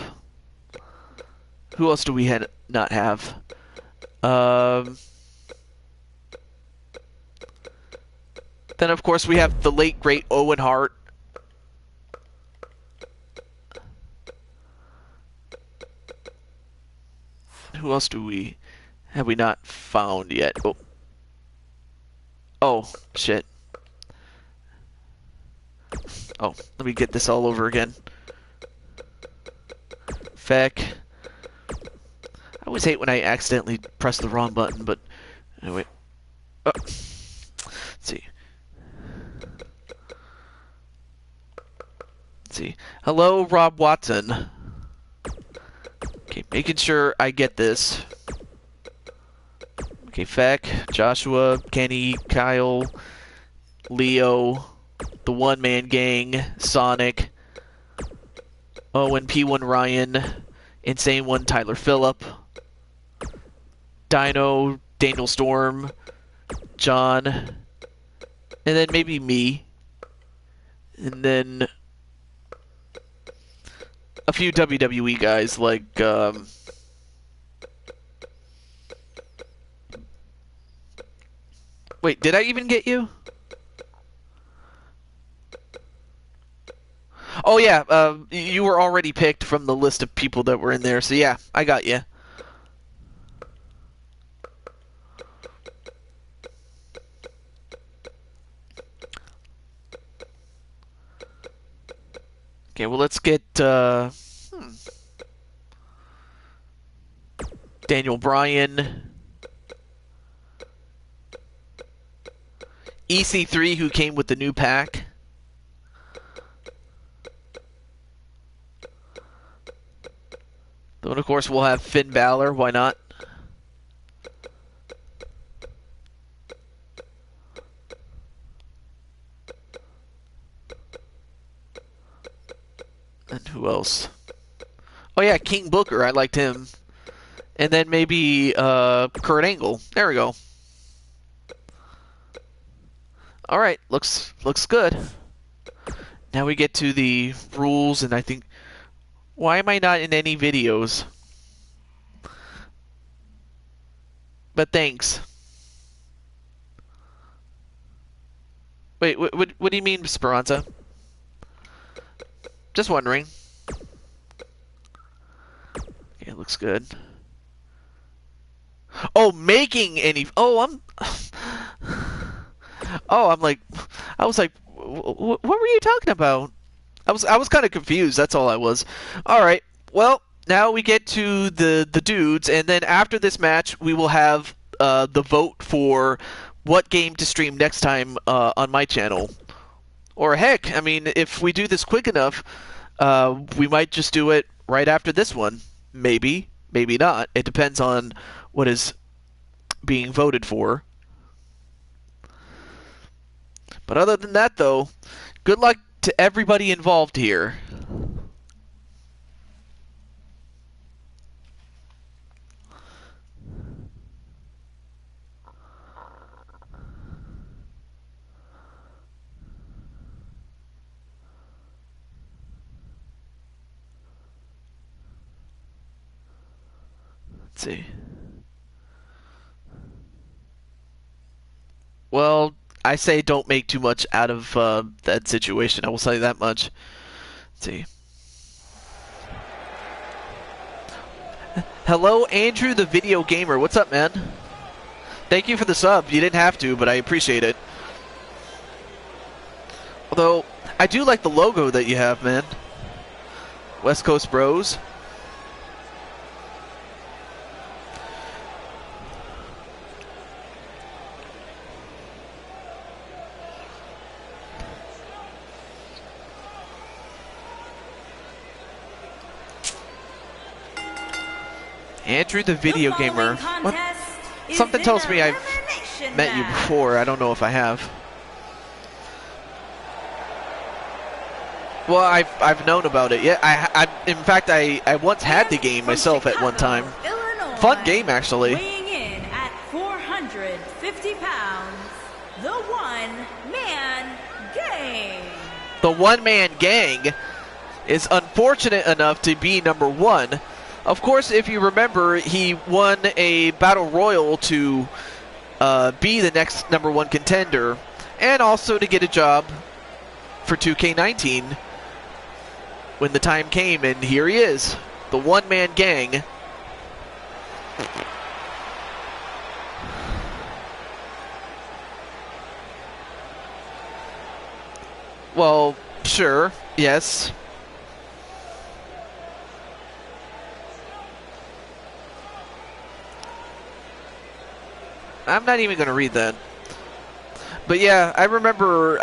Who else do we have? not have? Then, of course, we have the late, great Owen Hart. Who else have we not found yet? Oh. Oh, shit. Oh, let me get this all over again. Feck. I always hate when I accidentally press the wrong button, but anyway. Oh. Let's see. Let's see. Hello, Rob Watson. Okay, making sure I get this. Okay, Feck, Joshua, Kenny, Kyle, Leo, the One Man Gang, Sonic, Owen, P1 Ryan, Insane One Tyler Phillip, Dino, Daniel Storm, John, and then maybe me, and then a few WWE guys like wait, did I even get you? Oh yeah, you were already picked from the list of people that were in there, so yeah, I got you. Okay, well let's get Daniel Bryan, EC3 who came with the new pack. Then of course we'll have Finn Balor, why not? And who else? Oh yeah, King Booker, I liked him. And then maybe Kurt Angle. There we go. Alright, looks good. Now we get to the rules, and I think... Why am I not in any videos? But thanks. Wait, what do you mean, Speranza? Just wondering. Okay, looks good. Oh, making any... Oh, I'm like... I was like, what were you talking about? I was kind of confused. That's all I was. All right. Well, now we get to the dudes, and then after this match, we will have the vote for what game to stream next time on my channel. Or heck, I mean, if we do this quick enough, we might just do it right after this one. Maybe, maybe not. It depends on what is being voted for. But other than that, though, good luck to everybody involved here. Let's see. Well, I say don't make too much out of that situation. I will say that much. Let's see. Hello, Andrew the Video Gamer. What's up, man? Thank you for the sub. You didn't have to, but I appreciate it. Although, I do like the logo that you have, man. West Coast Bros. Andrew the Video Gamer. What? Something tells me I've met you before. I don't know if I have. Well, I've known about it. Yeah, in fact, I once had the game myself at one time. Fun game, actually. Weighing in at 450 pounds, the One-Man Gang. The One-Man Gang is unfortunate enough to be number one, Of course, if you remember, he won a Battle Royal to be the next #1 contender, and also to get a job for 2K19 when the time came, and here he is, the one-man gang. Well, sure, yes. I'm not even going to read that. But yeah, I remember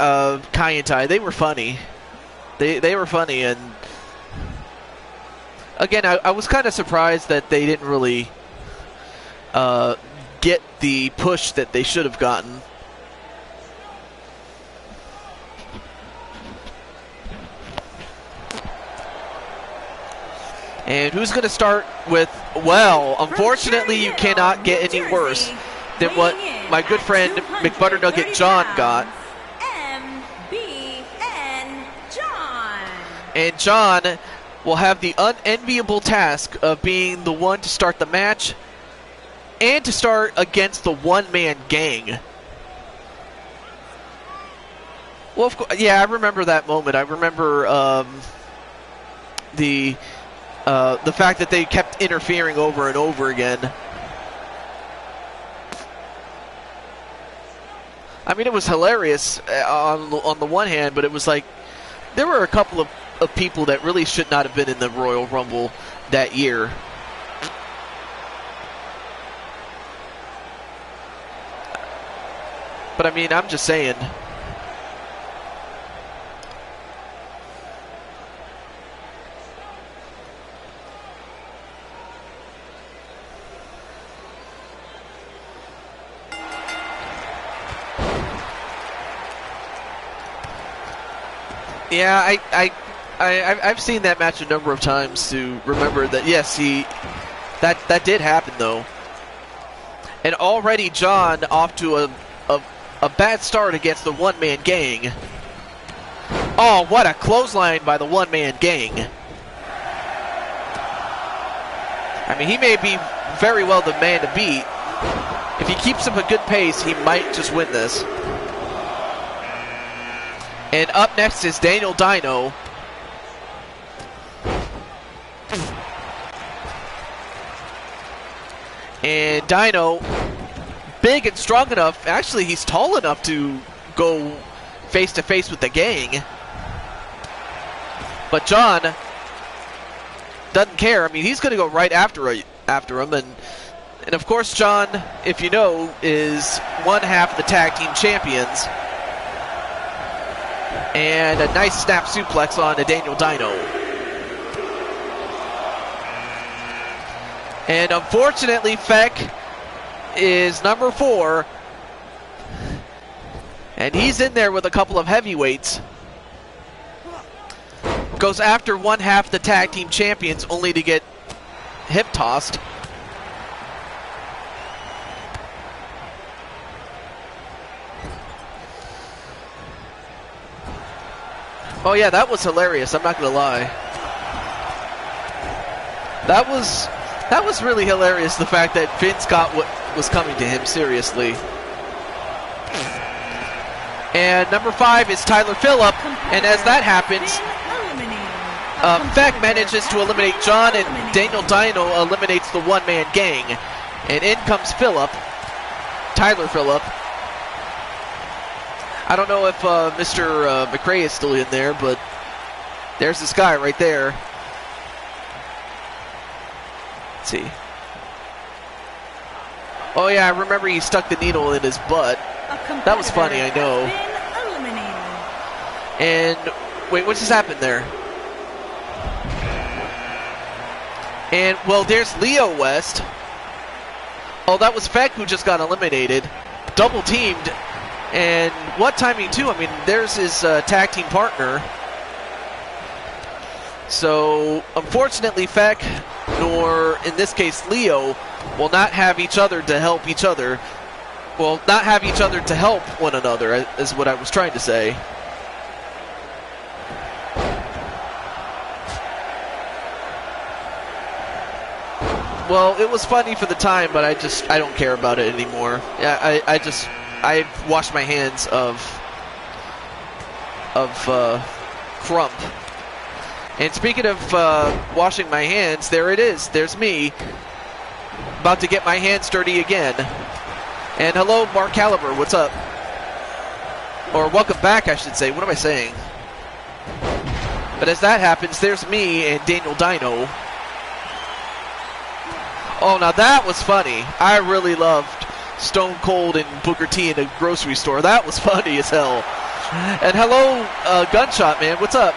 Kai and Tai. They were funny. They were funny, and again, I was kind of surprised that they didn't really get the push that they should have gotten. And who's going to start with, well, unfortunately you cannot get any worse than what my good friend McButternugget John got. MBN John. And John will have the unenviable task of being the one to start the match and to start against the one-man gang. Well, of course, yeah, I remember that moment. I remember the fact that they kept interfering over and over again. I mean, it was hilarious on the one hand, but it was like there were a couple of people that really should not have been in the Royal Rumble that year. But I mean, I'm just saying. Yeah, I've seen that match a number of times to remember that. Yes, that did happen though. And already John off to a bad start against the one-man gang. Oh, what a clothesline by the one-man gang. I mean, he may be very well the man to beat. If he keeps up a good pace, he might just win this. And up next is Daniel Dino. And Dino, big and strong enough, actually he's tall enough to go face to face with the gang. But John doesn't care. I mean, he's going to go right after him. And of course, John, if you know, is one half of the tag team champions. And a nice snap suplex on to Daniel Dino. And unfortunately, Feck is number 4. And he's in there with a couple of heavyweights. Goes after one half the tag team champions only to get hip tossed. Oh yeah, that was hilarious, I'm not gonna lie. That was really hilarious, the fact that Vince got what was coming to him, seriously. And number 5 is Tyler Phillip, and as that happens, Feck manages to eliminate John, and Daniel Dino eliminates the one-man gang. And in comes Phillip, Tyler Phillip. I don't know if Mr. McRae is still in there, but there's this guy right there. Let's see. Oh yeah, I remember he stuck the needle in his butt. That was funny, I know. And wait, what just happened there? And well, there's Leo West. Oh, that was Feck who just got eliminated. Double teamed. And what timing too? I mean, there's his tag team partner. So, unfortunately, Feck, nor in this case Leo, will not have each other to help each other. Well, not have each other to help one another, is what I was trying to say. Well, it was funny for the time, but I don't care about it anymore. Yeah, I've washed my hands of Crump. And speaking of washing my hands, there it is. There's me, about to get my hands dirty again. And hello, Mark Caliber. What's up? Or welcome back, I should say. What am I saying? But as that happens, there's me and Daniel Dino. Oh, now that was funny. I really loved Stone Cold and Booker T in a grocery store. That was funny as hell. And hello, Gunshot Man. What's up?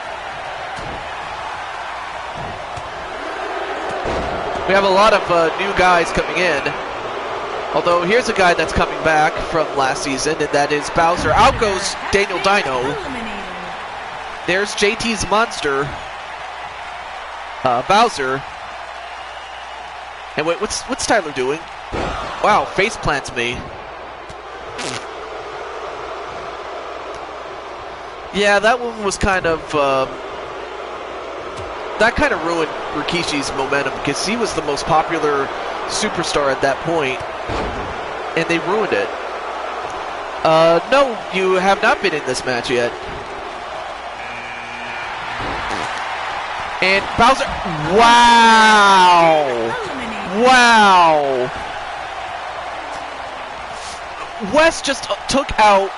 We have a lot of new guys coming in. Although, here's a guy that's coming back from last season, and that is Bowser. Out goes Daniel Dino. There's JT's Monster. Bowser. And wait, what's Tyler doing? Wow, face plants me. Yeah, that one was kind of... that kind of ruined Rikishi's momentum, because he was the most popular superstar at that point, and they ruined it. No, you have not been in this match yet. And Bowser... Wow! Wow! West just took out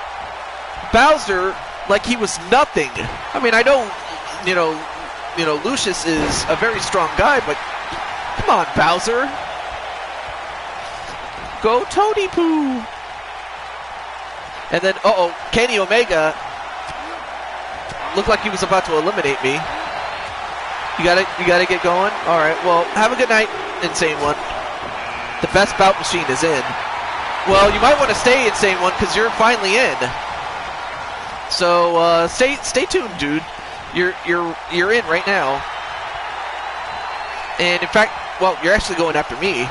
Bowser like he was nothing. I mean, I know, you know, Lucius is a very strong guy, but come on, Bowser. Go Toady Poo. And then, Kenny Omega looked like he was about to eliminate me. You gotta get going? Alright, well, have a good night, Insane One. The best bout machine is in. Well, you might want to stay, Insane One, because you're finally in. So, stay tuned, dude. You're in right now. And in fact, well, you're actually going after me.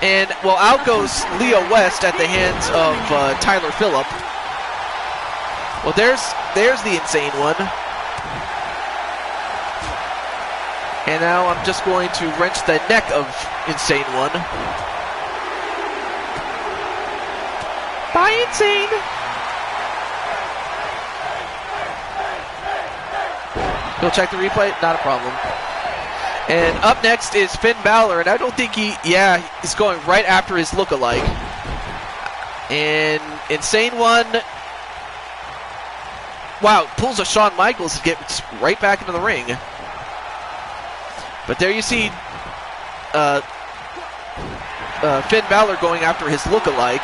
And, well, out goes Leo West at the hands of Tyler Phillip. Well, there's the Insane One. And now I'm just going to wrench the neck of Insane One. Bye, Insane! Go check the replay? Not a problem. And up next is Finn Balor, and I don't think he's going right after his lookalike. And Insane One, wow, pulls a Shawn Michaels and gets right back into the ring. But there you see Finn Balor going after his lookalike.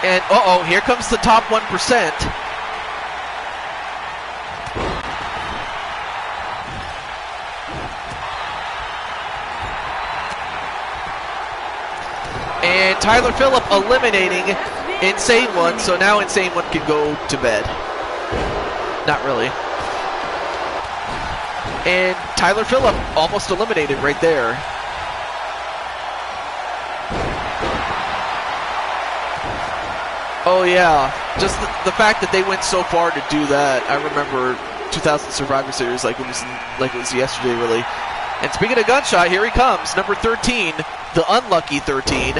And, here comes the top 1%. And Tyler Phillip eliminating Insane One, so now Insane One can go to bed. Not really. And Tyler Phillip almost eliminated right there. Oh yeah, just the fact that they went so far to do that. I remember 2000 Survivor Series like it was yesterday, really. And speaking of Gunshot, here he comes, number 13, the unlucky 13.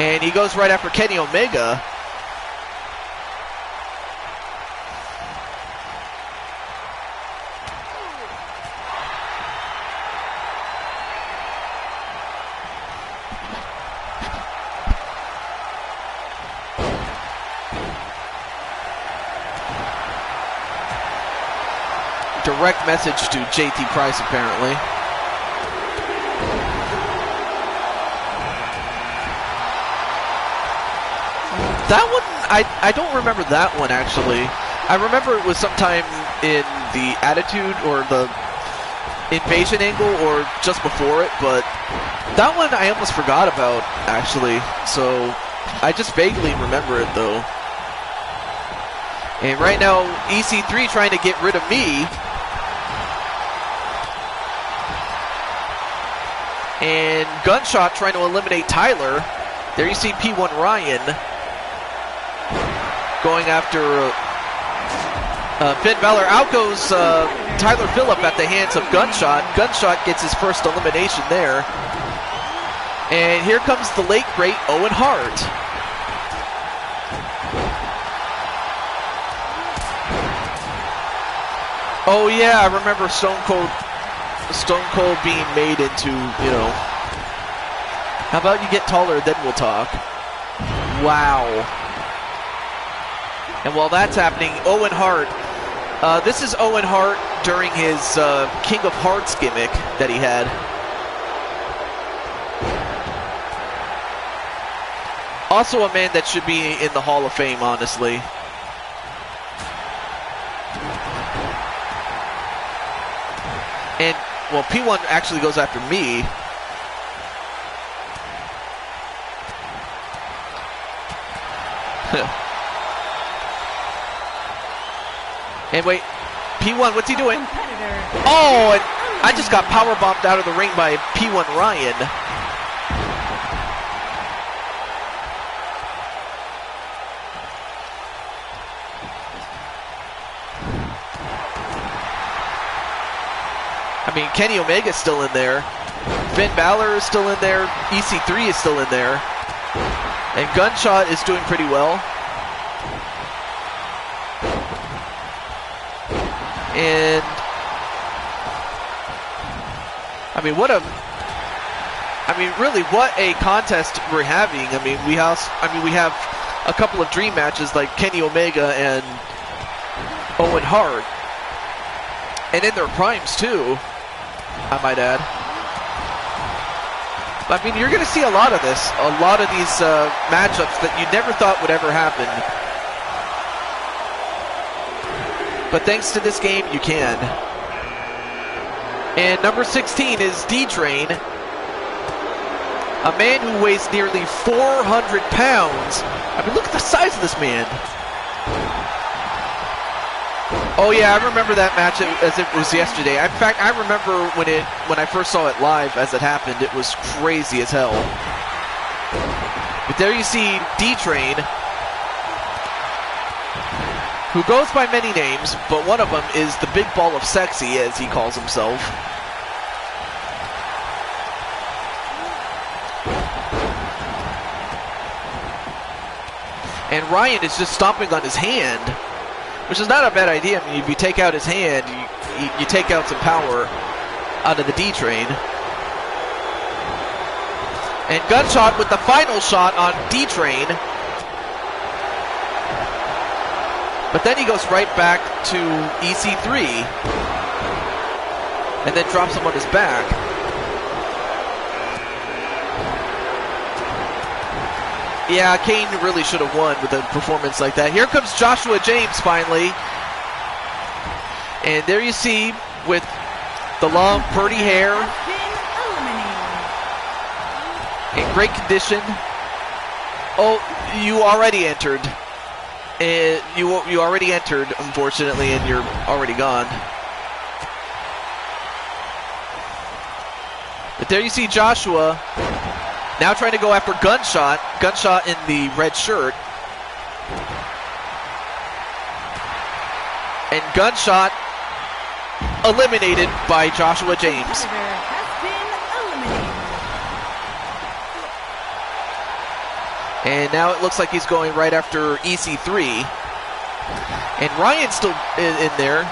And he goes right after Kenny Omega. Direct message to JT Price, apparently. That one, I don't remember that one, actually. I remember it was sometime in the Attitude or the Invasion angle or just before it, but that one I almost forgot about, actually. So I just vaguely remember it, though. And right now, EC3 trying to get rid of me. And Gunshot trying to eliminate Tyler. There you see P1 Ryan going after Finn Balor. Out goes Tyler Phillip at the hands of Gunshot. Gunshot gets his first elimination there. And here comes the late, great Owen Hart. Oh yeah, I remember Stone Cold being made into, you know, how about you get taller, then we'll talk. Wow. And while that's happening, Owen Hart, this is Owen Hart during his King of Hearts gimmick that he had. Also a man that should be in the Hall of Fame, honestly. And, well, P1 actually goes after me. And wait, P1, what's he doing? Oh, and I just got powerbombed out of the ring by P1 Ryan. I mean, Kenny Omega's still in there. Finn Balor is still in there. EC3 is still in there. And Gunshot is doing pretty well. And I mean, really, what a contest we're having. I mean, we have a couple of dream matches like Kenny Omega and Owen Hart, and in their primes too, I might add. I mean, you're going to see a lot of this, a lot of these matchups that you never thought would ever happen. But thanks to this game, you can. And number 16 is D-Train, a man who weighs nearly 400 pounds. I mean, look at the size of this man. Oh yeah, I remember that match as it was yesterday. In fact, I remember when I first saw it live as it happened. It was crazy as hell. But there you see D-Train, who goes by many names, but one of them is the Big Ball of Sexy, as he calls himself. And Ryan is just stomping on his hand, which is not a bad idea. I mean, if you take out his hand, you take out some power out of the D-Train. And Gunshot with the final shot on D-Train. But then he goes right back to EC3. And then drops him on his back. Yeah, Kane really should have won with a performance like that. Here comes Joshua James finally. And there you see, with the long, pretty hair, in great condition. Oh, you already entered. You already entered, unfortunately, and you're already gone. But there you see Joshua now trying to go after Gunshot. Gunshot in the red shirt. And Gunshot eliminated by Joshua James. And now it looks like he's going right after EC3. And Ryan's still in there,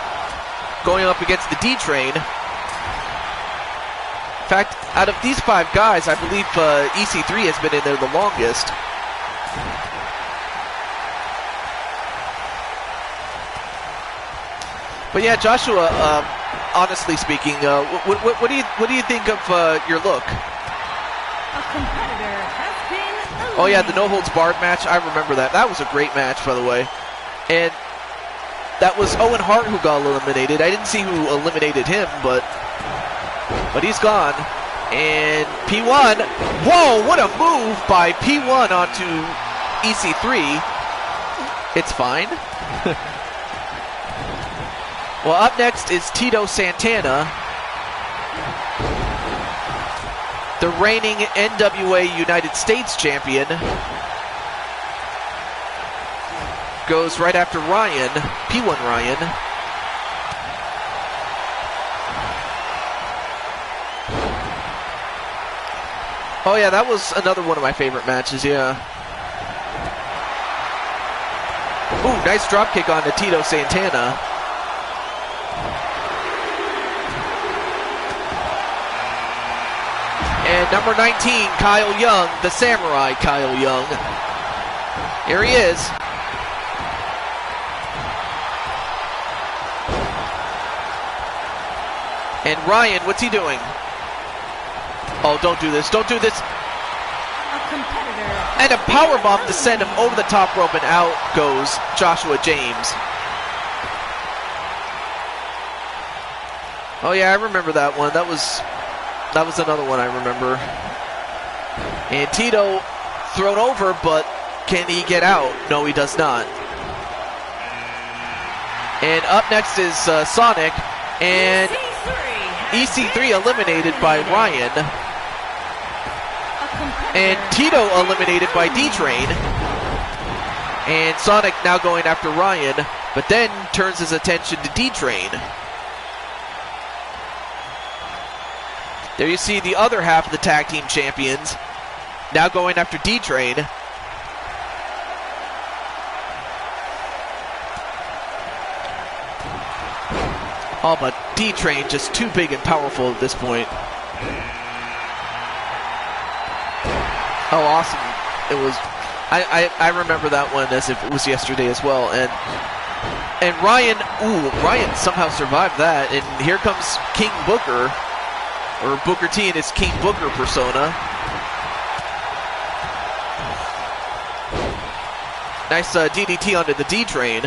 going up against the D-Train. In fact, out of these 5 guys, I believe EC3 has been in there the longest. But yeah, Joshua, honestly speaking, what do you think of your look? A competitor has been eliminated. Oh yeah, the no holds barred match. I remember that. That was a great match, by the way. And that was Owen Hart who got eliminated. I didn't see who eliminated him, but he's gone. And P1, whoa, what a move by P1 onto EC3. It's fine. Well, up next is Tito Santana. the reigning NWA United States champion, goes right after Ryan, P1 Ryan. Oh yeah, that was another one of my favorite matches, yeah. Ooh, nice drop kick on to Tito Santana. And number 19, Kyle Young, the Samurai Kyle Young. Here he is. And Ryan, what's he doing? Oh, don't do this. Don't do this. And a powerbomb to send him over the top rope, and out goes Joshua James. Oh yeah, I remember that one. That was another one I remember. And Tito thrown over, but can he get out? No, he does not. And up next is Sonic, and EC3 eliminated by Ryan. And Tito eliminated by D-Train. And Sonic now going after Ryan, but then turns his attention to D-Train. There you see the other half of the tag team champions now going after D-Train. Oh, but D-Train just too big and powerful at this point. Oh, awesome. It was... I remember that one as if it was yesterday as well. And Ryan... Ooh, Ryan somehow survived that. And here comes King Booker. Or Booker T in his King Booker persona. Nice DDT onto the D-Train.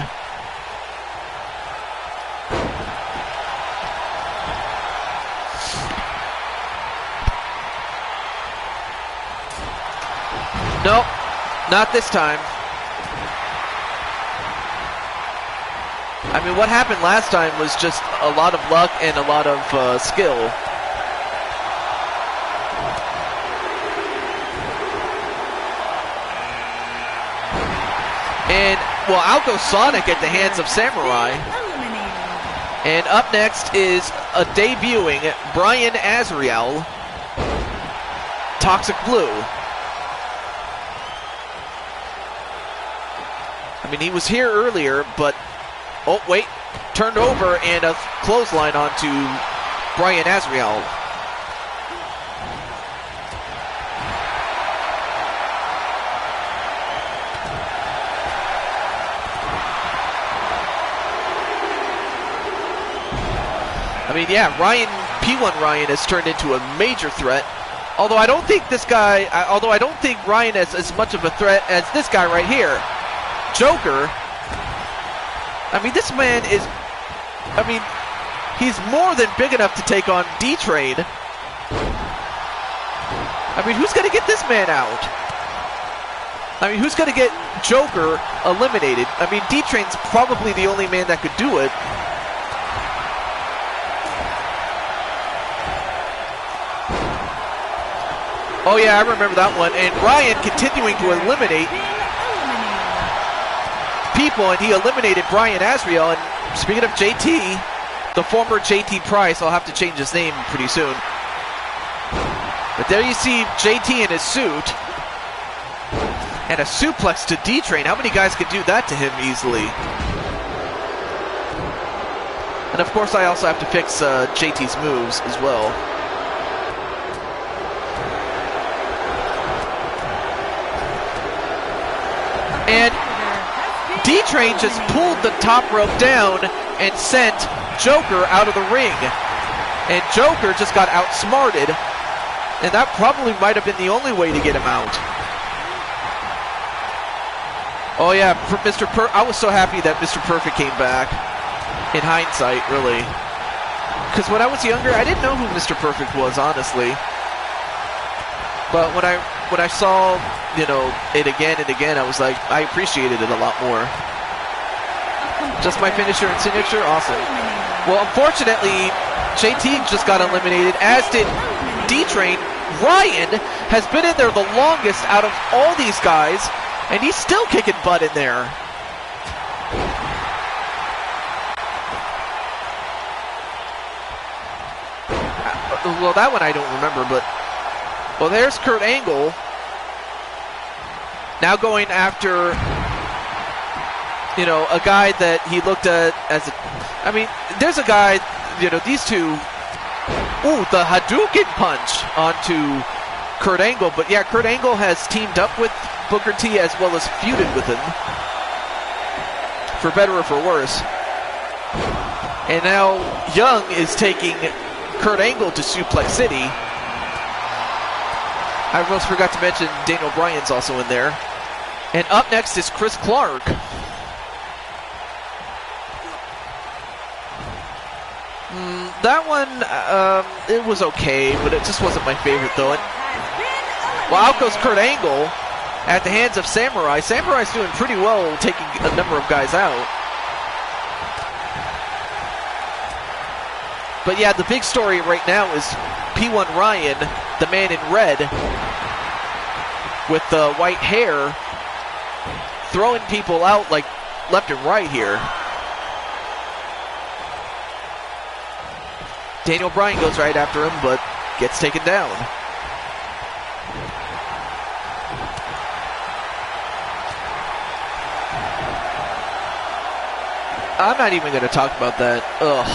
Nope, not this time. I mean, what happened last time was just a lot of luck and a lot of skill. And, well, out goes Sonic at the hands of Samurai. And up next is a debuting Bryan Azriel, Toxic Blue. I mean, he was here earlier, but... Oh, wait. Turned over and a clothesline onto Bryan Azriel. I mean, yeah, P1 Ryan has turned into a major threat. Although I don't think this guy... although I don't think Ryan is as much of a threat as this guy right here. Joker. I mean, this man is... I mean, he's more than big enough to take on D-Train. I mean, who's going to get this man out? I mean, who's going to get Joker eliminated? I mean, D-Train's probably the only man that could do it. Oh yeah, I remember that one. And Ryan continuing to eliminate people, and he eliminated Bryan Azriel. And speaking of JT, the former JT Price, I'll have to change his name pretty soon. But there you see JT in his suit. And a suplex to D-Train. How many guys could do that to him easily? And of course I also have to fix JT's moves as well. And D-Train just pulled the top rope down and sent Joker out of the ring. And Joker just got outsmarted. And that probably might have been the only way to get him out. Oh yeah, I was so happy that Mr. Perfect came back. In hindsight, really. Because when I was younger, I didn't know who Mr. Perfect was, honestly. But when I saw, you know, it again and again, I was like, I appreciated it a lot more. Just my finisher and signature? Awesome. Well, unfortunately, JT just got eliminated, as did D-Train. Ryan has been in there the longest out of all these guys, and he's still kicking butt in there. Well, that one I don't remember, but... Well, there's Kurt Angle. Now going after, you know, a guy that he looked at as a... I mean, there's a guy, you know, these two... Ooh, the Hadouken punch onto Kurt Angle. But yeah, Kurt Angle has teamed up with Booker T as well as feuded with him. For better or for worse. And now Young is taking Kurt Angle to Suplex City. I almost forgot to mention Daniel Bryan's also in there. And up next is Chris Clark. That one, it was okay, but it just wasn't my favorite though. Well, out goes Kurt Angle at the hands of Samurai. Samurai's doing pretty well taking a number of guys out. But yeah, the big story right now is P1 Ryan, the man in red, with the white hair, throwing people out like left and right here. Daniel Bryan goes right after him, but gets taken down. I'm not even going to talk about that. Ugh.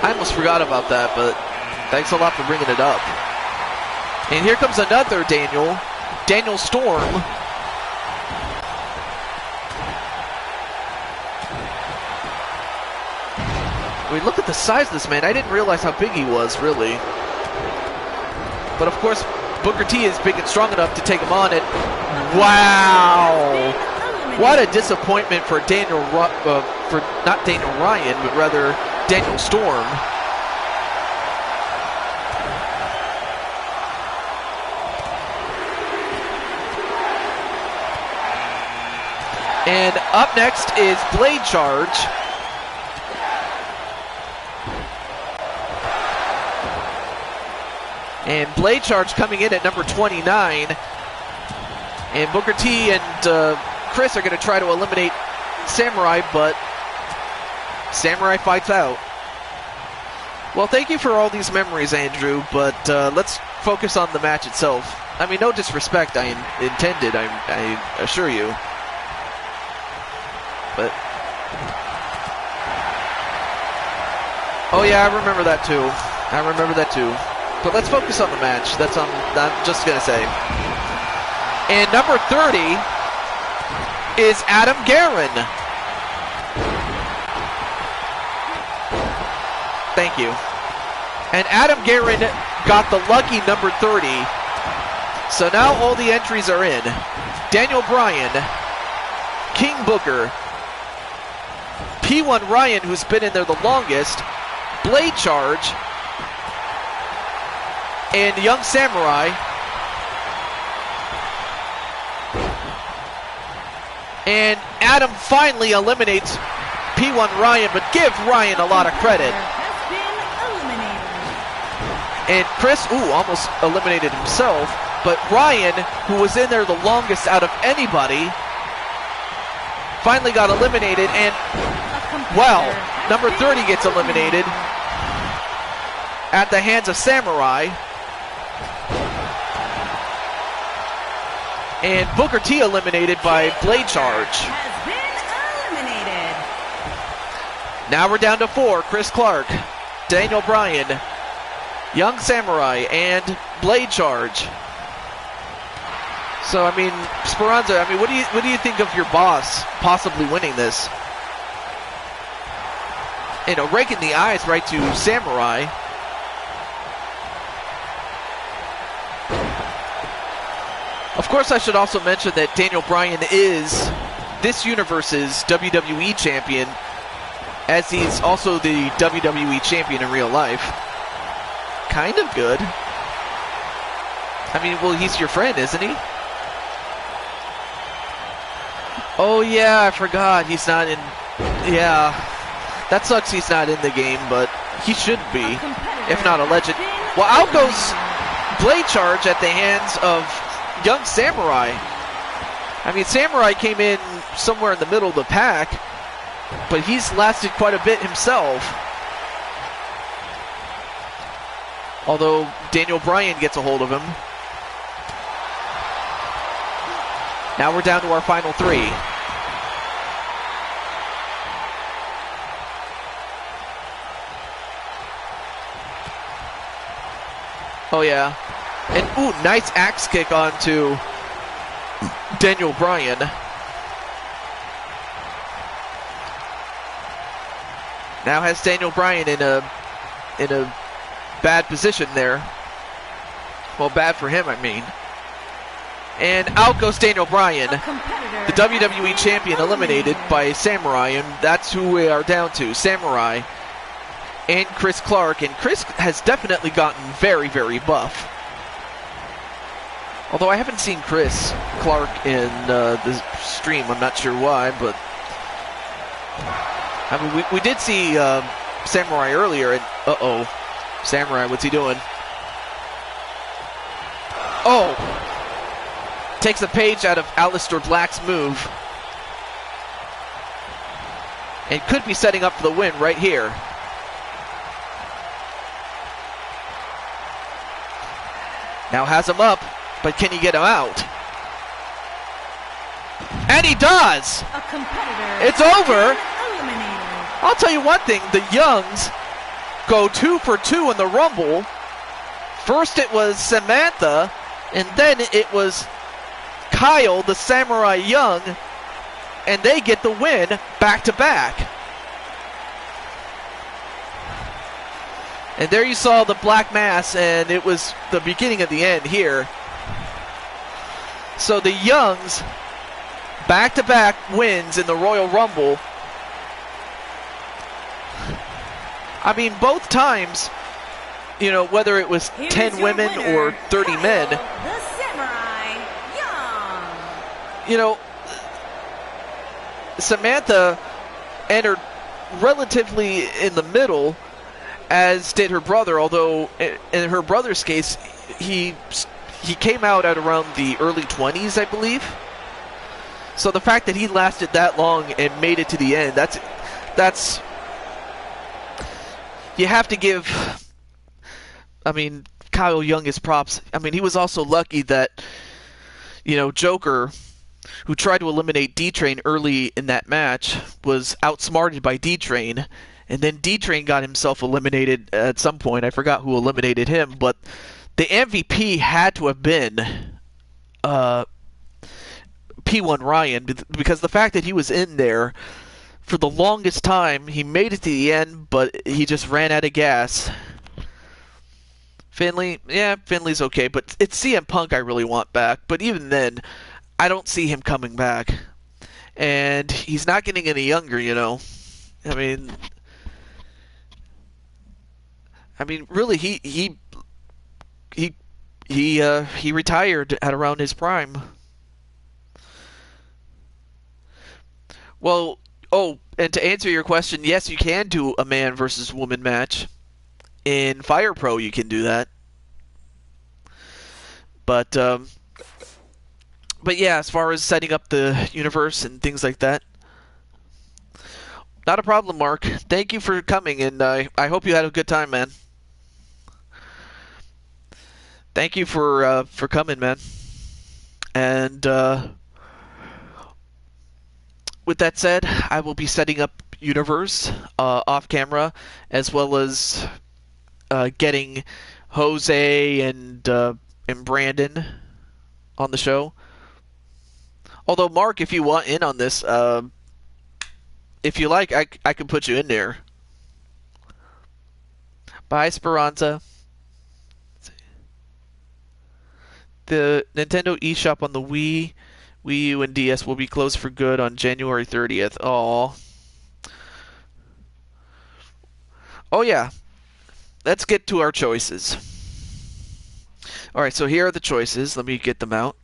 I almost forgot about that, but thanks a lot for bringing it up. And here comes another Daniel Storm. I mean, look at the size of this man. I didn't realize how big he was, really. But of course, Booker T is big and strong enough to take him on. And wow, what a disappointment for not Daniel Ryan, but rather Daniel Storm. And up next is Blade Charge. And Blade Charge coming in at number 29. And Booker T and Chris are going to try to eliminate Samurai, but Samurai fights out. Well, thank you for all these memories, Andrew, but let's focus on the match itself. I mean, no disrespect, I intended, I assure you. But... oh yeah, I remember that too. I remember that too. But let's focus on the match. That's I'm just going to say. And number 30 is Adam Guerin. Thank you. And Adam Guerin got the lucky number 30. So now all the entries are in. Daniel Bryan, King Booker, P1 Ryan, who's been in there the longest, Blade Charge, and Young Samurai. And Adam finally eliminates P1 Ryan, but give Ryan a lot of credit. And Chris, almost eliminated himself, but Ryan, who was in there the longest out of anybody, finally got eliminated, and, well, number 30 gets eliminated at the hands of Samurai. And Booker T eliminated by Blade Charge. Now we're down to 4. Chris Clark, Daniel Bryan, Young Samurai, and Blade Charge. So, I mean, Speranza, I mean, what do you think of your boss possibly winning this? You know, raking the eyes right to Samurai. Of course, I should also mention that Daniel Bryan is this universe's WWE champion, as he's also the WWE champion in real life. Kind of good. I mean, well, he's your friend, isn't he? Oh, yeah, I forgot. He's not in... yeah. That sucks he's not in the game, but he should be. if not a legend. Well, out goes Blade Charge at the hands of Young Samurai. I mean, Samurai came in somewhere in the middle of the pack, but he's lasted quite a bit himself. Although Daniel Bryan gets a hold of him. Now we're down to our final three. Oh yeah. And ooh, nice axe kick onto Daniel Bryan. Now has Daniel Bryan in a bad position there. Well, bad for him, I mean. And out goes Daniel Bryan, the WWE champion, eliminated by Samurai, and that's who we are down to, Samurai and Chris Clark. And Chris has definitely gotten very, very buff. Although I haven't seen Chris Clark in the stream, I'm not sure why, but I mean, we did see Samurai earlier, and uh-oh, Samurai, what's he doing? Oh! Takes a page out of Aleister Black's move. And could be setting up for the win right here. Now has him up, but can he get him out? And he does! A competitor it's over! eliminated. I'll tell you one thing, the Youngs go 2 for 2 in the Rumble. First it was Samantha, and then it was Kyle, the Samurai Young, and they get the win back to back. And there you saw the black mass, and it was the beginning of the end here. So the Youngs back to back wins in the Royal Rumble. I mean, both times, you know, whether it was Here's 10 your women winner, or 30 Kyle, men, the Samurai Young. you know, Samantha entered relatively in the middle, as did her brother, although in her brother's case, he came out at around the early 20s, I believe. So the fact that he lasted that long and made it to the end, that's you have to give, I mean, Kyle Young his props. I mean, he was also lucky that, you know, Joker, who tried to eliminate D-Train early in that match, was outsmarted by D-Train, and then D-Train got himself eliminated at some point. I forgot who eliminated him, but the MVP had to have been P1 Ryan, because the fact that he was in there for the longest time, he made it to the end, but he just ran out of gas. Finlay, yeah, Finlay's okay, but it's CM Punk I really want back. But even then, I don't see him coming back. And he's not getting any younger, you know. I mean, really, he retired at around his prime. Well, oh, and to answer your question, yes, you can do a man versus woman match. In Fire Pro, you can do that. But yeah, as far as setting up the universe and things like that, not a problem, Mark. Thank you for coming, and I hope you had a good time, man. Thank you for coming, man. And with that said, I will be setting up universe off camera, as well as getting Jose and Brandon on the show. Although, Mark, if you want in on this, if you like, I can put you in there. Bye, Speranza. The Nintendo eShop on the Wii U, and DS will be closed for good on January 30th. Aww. Oh, yeah. Let's get to our choices. Alright, so here are the choices. Let me get them out.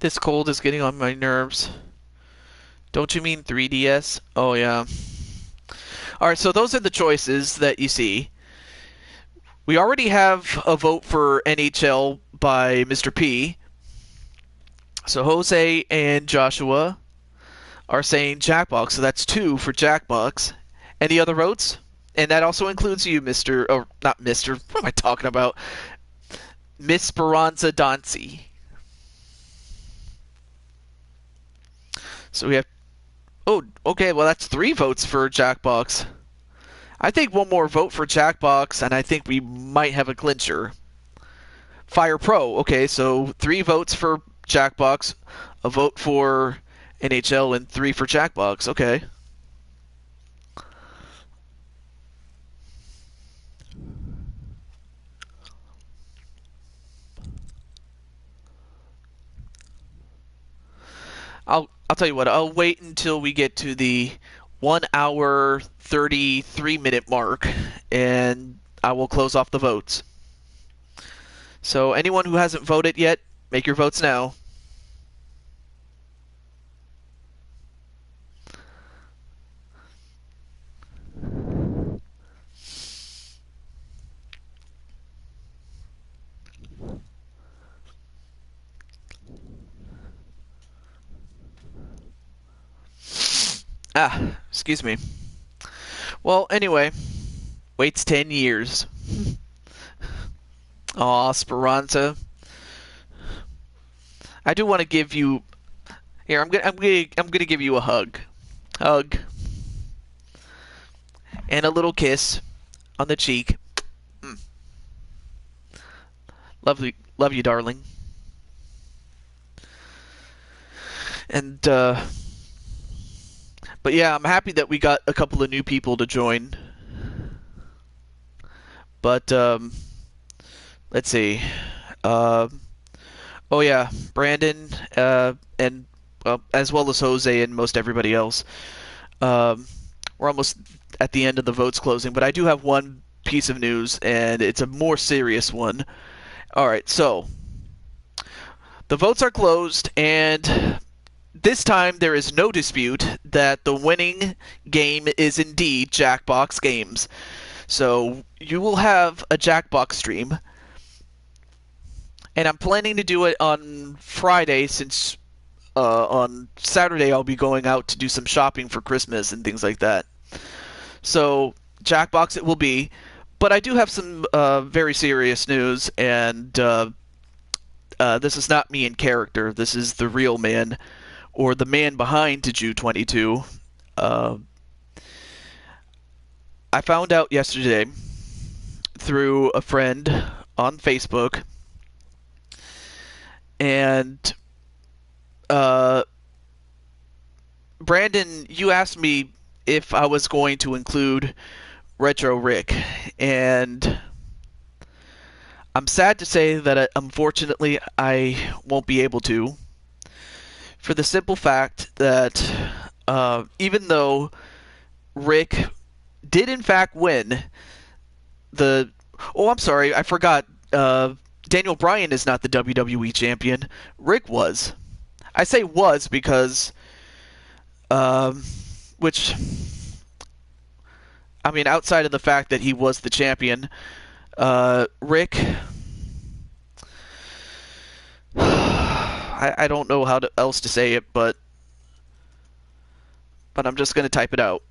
This cold is getting on my nerves. Don't you mean 3DS? Oh, yeah. Alright, so those are the choices that you see. We already have a vote for NHL by Mr. P. So Jose and Joshua are saying Jackbox, so that's 2 for Jackbox. Any other votes? And that also includes you, Mr. Or not Mr. What am I talking about? Miss Speranza Dancy. So we have. Oh, okay. Well, that's 3 votes for Jackbox. I think one more vote for Jackbox, and I think we might have a clincher. Fire Pro. Okay, so 3 votes for Jackbox, a vote for NHL, and 3 for Jackbox. Okay. I'll tell you what. I'll wait until we get to the 1 hour 33-minute mark, and I will close off the votes. So anyone who hasn't voted yet, make your votes now. Excuse me. Well, anyway, waits 10 years. Aw, Speranza. I do want to give you. Here, I'm gonna give you a hug. Hug. And a little kiss on the cheek. Love you, darling. And, but yeah, I'm happy that we got a couple of new people to join. But, let's see. Oh yeah, Brandon, and as well as Jose and most everybody else. We're almost at the end of the votes closing, but I do have one piece of news, and it's a more serious one. All right, so the votes are closed, and this time there is no dispute that the winning game is indeed Jackbox Games. So you will have a Jackbox stream, and I'm planning to do it on Friday since on Saturday I'll be going out to do some shopping for Christmas and things like that. So Jackbox it will be, but I do have some very serious news, and this is not me in character. This is the real man, or the man behind Ju 22. I found out yesterday through a friend on Facebook, and Brandon, you asked me if I was going to include Retro Rick, and I'm sad to say that unfortunately I won't be able to, for the simple fact that even though Rick did in fact win the... Oh, I'm sorry, I forgot. Daniel Bryan is not the WWE champion. Rick was. I say was because... which... I mean, outside of the fact that he was the champion, Rick... I don't know how else to say it, but I'm just going to type it out.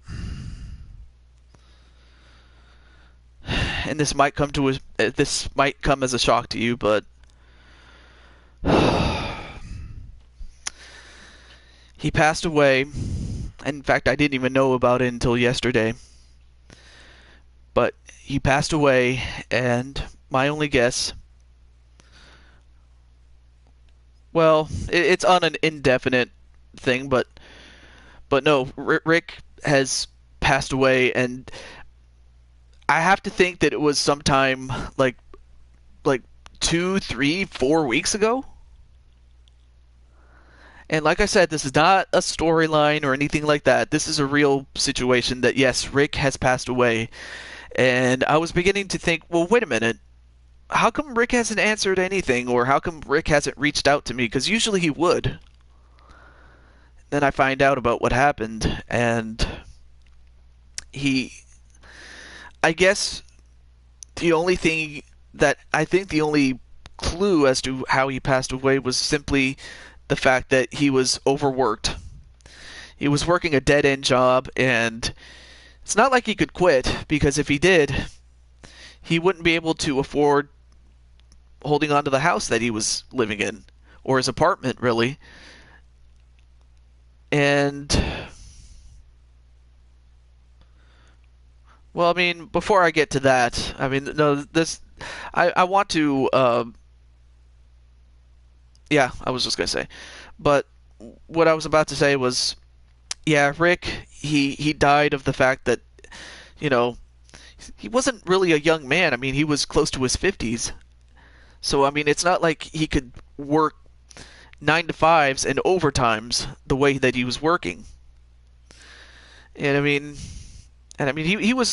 And this might come as a shock to you, but he passed away. And in fact, I didn't even know about it until yesterday. But he passed away, and my only guess, well, it's on an indefinite thing, but no, Rick has passed away, and I have to think that it was sometime like 2, 3, 4 weeks ago. And like I said, this is not a storyline or anything like that. This is a real situation that, yes, Rick has passed away. And I was beginning to think, well, wait a minute. how come Rick hasn't answered anything, or how come Rick hasn't reached out to me? Because usually he would. Then I find out about what happened, and he, I guess the only thing that I think the only clue as to how he passed away was simply the fact that he was overworked. He was working a dead end job, and it's not like he could quit, because if he did, he wouldn't be able to afford holding on to the house that he was living in, or his apartment, really. And, well, I mean, before I get to that, I mean, no, this, I want to, yeah, I was just going to say. But what I was about to say was, yeah, Rick, he died of the fact that, you know, he wasn't really a young man. I mean, he was close to his 50s. So, I mean, it's not like he could work 9 to 5s and overtimes the way that he was working. And I mean, he was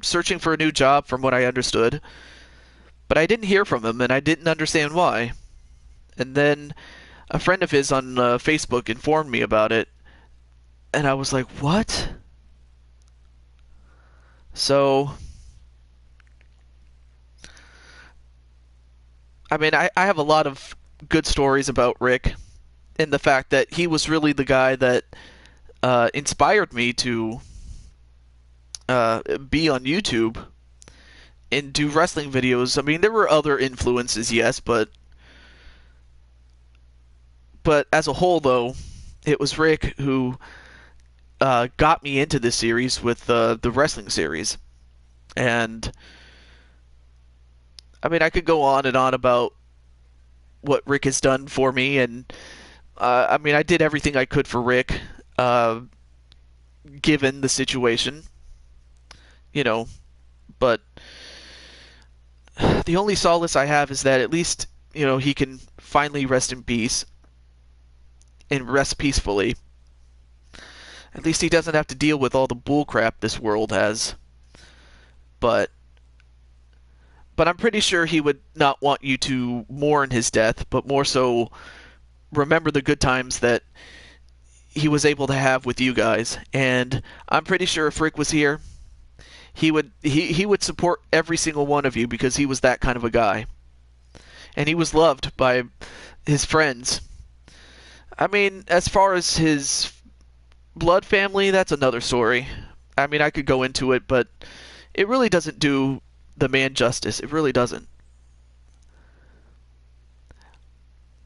searching for a new job from what I understood. But I didn't hear from him, and I didn't understand why. And then a friend of his on Facebook informed me about it, and I was like, what? So, I mean, I have a lot of good stories about Rick, in the fact that he was really the guy that inspired me to be on YouTube and do wrestling videos. I mean, there were other influences, yes, but as a whole, though, it was Rick who got me into this series with the wrestling series. And I mean, I could go on and on about what Rick has done for me, and I mean, I did everything I could for Rick, given the situation, you know. But the only solace I have is that at least, you know, he can finally rest in peace and rest peacefully. At least he doesn't have to deal with all the bullcrap this world has. But I'm pretty sure he would not want you to mourn his death, but more so remember the good times that he was able to have with you guys. And I'm pretty sure if Rick was here, he would support every single one of you, because he was that kind of a guy. And he was loved by his friends. I mean, as far as his blood family, that's another story. I mean, I could go into it, but it really doesn't do the man justice. It really doesn't.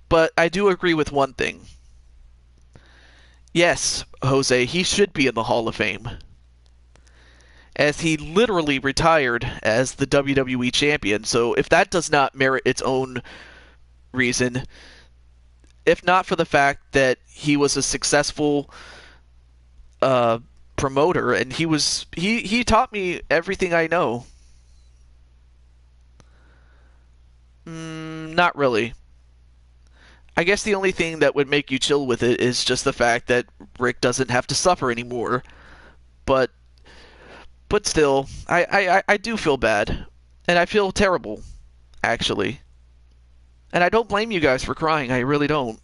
But I do agree with one thing. Yes, Jose, he should be in the Hall of Fame, as he literally retired as the WWE champion. So if that does not merit its own reason, if not for the fact that he was a successful promoter, and he taught me everything I know. Not really. I guess the only thing that would make you chill with it is just the fact that Rick doesn't have to suffer anymore. But still, I do feel bad. And I feel terrible, actually. And I don't blame you guys for crying. I really don't.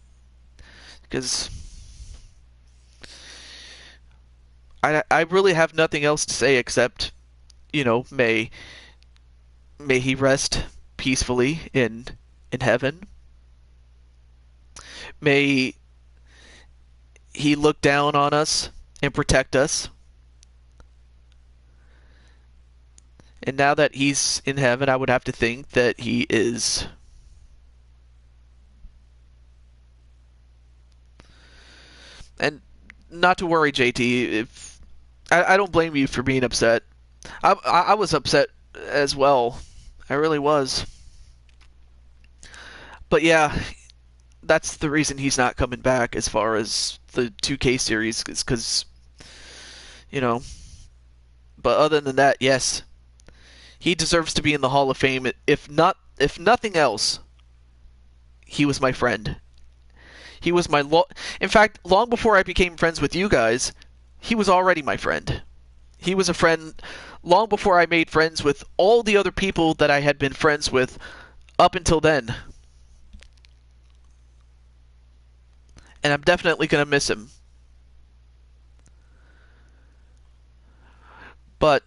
Because I really have nothing else to say except, you know, may he rest peacefully in heaven. May he look down on us and protect us. And now that he's in heaven, I would have to think that he is. And not to worry, JT, if I don't blame you for being upset. I was upset as well. I really was. But yeah, that's the reason he's not coming back as far as the 2K series, is because, you know. But other than that, yes, he deserves to be in the Hall of Fame. If nothing else, he was my friend. He was my in fact, long before I became friends with you guys, he was already my friend. He was a friend long before I made friends with all the other people that I had been friends with up until then. And I'm definitely going to miss him. But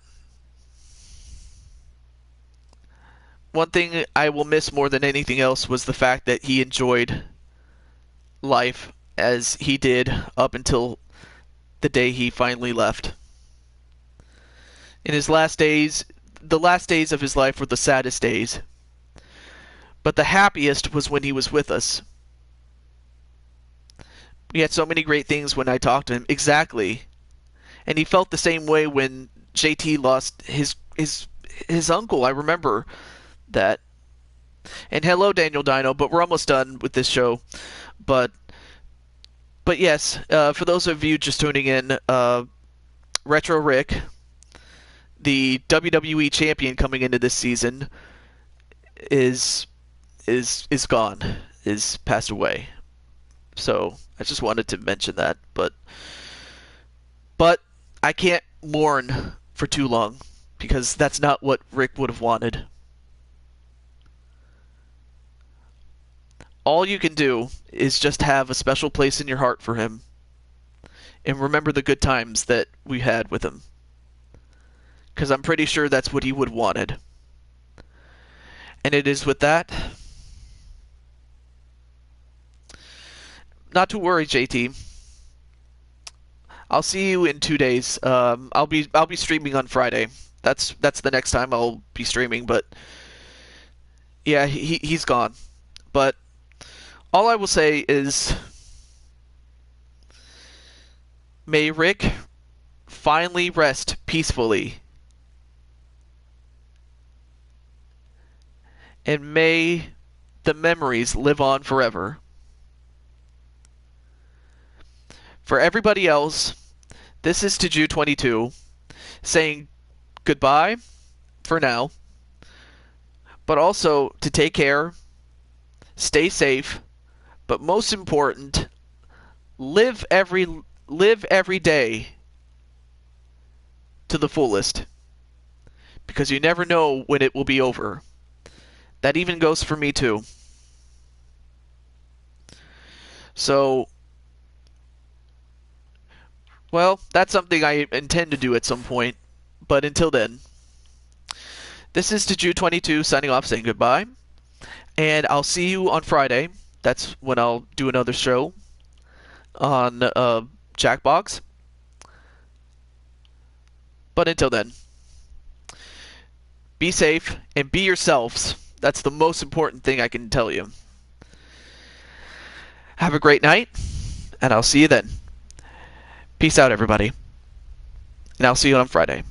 one thing I will miss more than anything else was the fact that he enjoyed life as he did up until the day he finally left. In his last days, the last days of his life were the saddest days. But the happiest was when he was with us. We had so many great things when I talked to him. Exactly. And he felt the same way when JT lost his uncle. I remember that. And hello, Daniel Dino, but we're almost done with this show. But yes, for those of you just tuning in, Retro Rick, the WWE champion coming into this season, is gone, is passed away. So I just wanted to mention that, but I can't mourn for too long because that's not what Rick would have wanted. All you can do is just have a special place in your heart for him and remember the good times that we had with him. Because I'm pretty sure that's what he would have wanted. And it is with that. Not to worry, JT. I'll see you in 2 days. I'll be streaming on Friday. That's the next time I'll be streaming. But yeah, he's gone. But all I will say is, may Rick finally rest peacefully, and may the memories live on forever. For everybody else, this is Tiju22 saying goodbye for now, but also to take care, stay safe, but most important, live every day to the fullest, because you never know when it will be over. That even goes for me too. So, well, that's something I intend to do at some point. But until then, this is Tiju22 signing off, saying goodbye. And I'll see you on Friday. That's when I'll do another show on Jackbox. But until then, be safe and be yourselves. That's the most important thing I can tell you. Have a great night, and I'll see you then. Peace out, everybody. And I'll see you on Friday.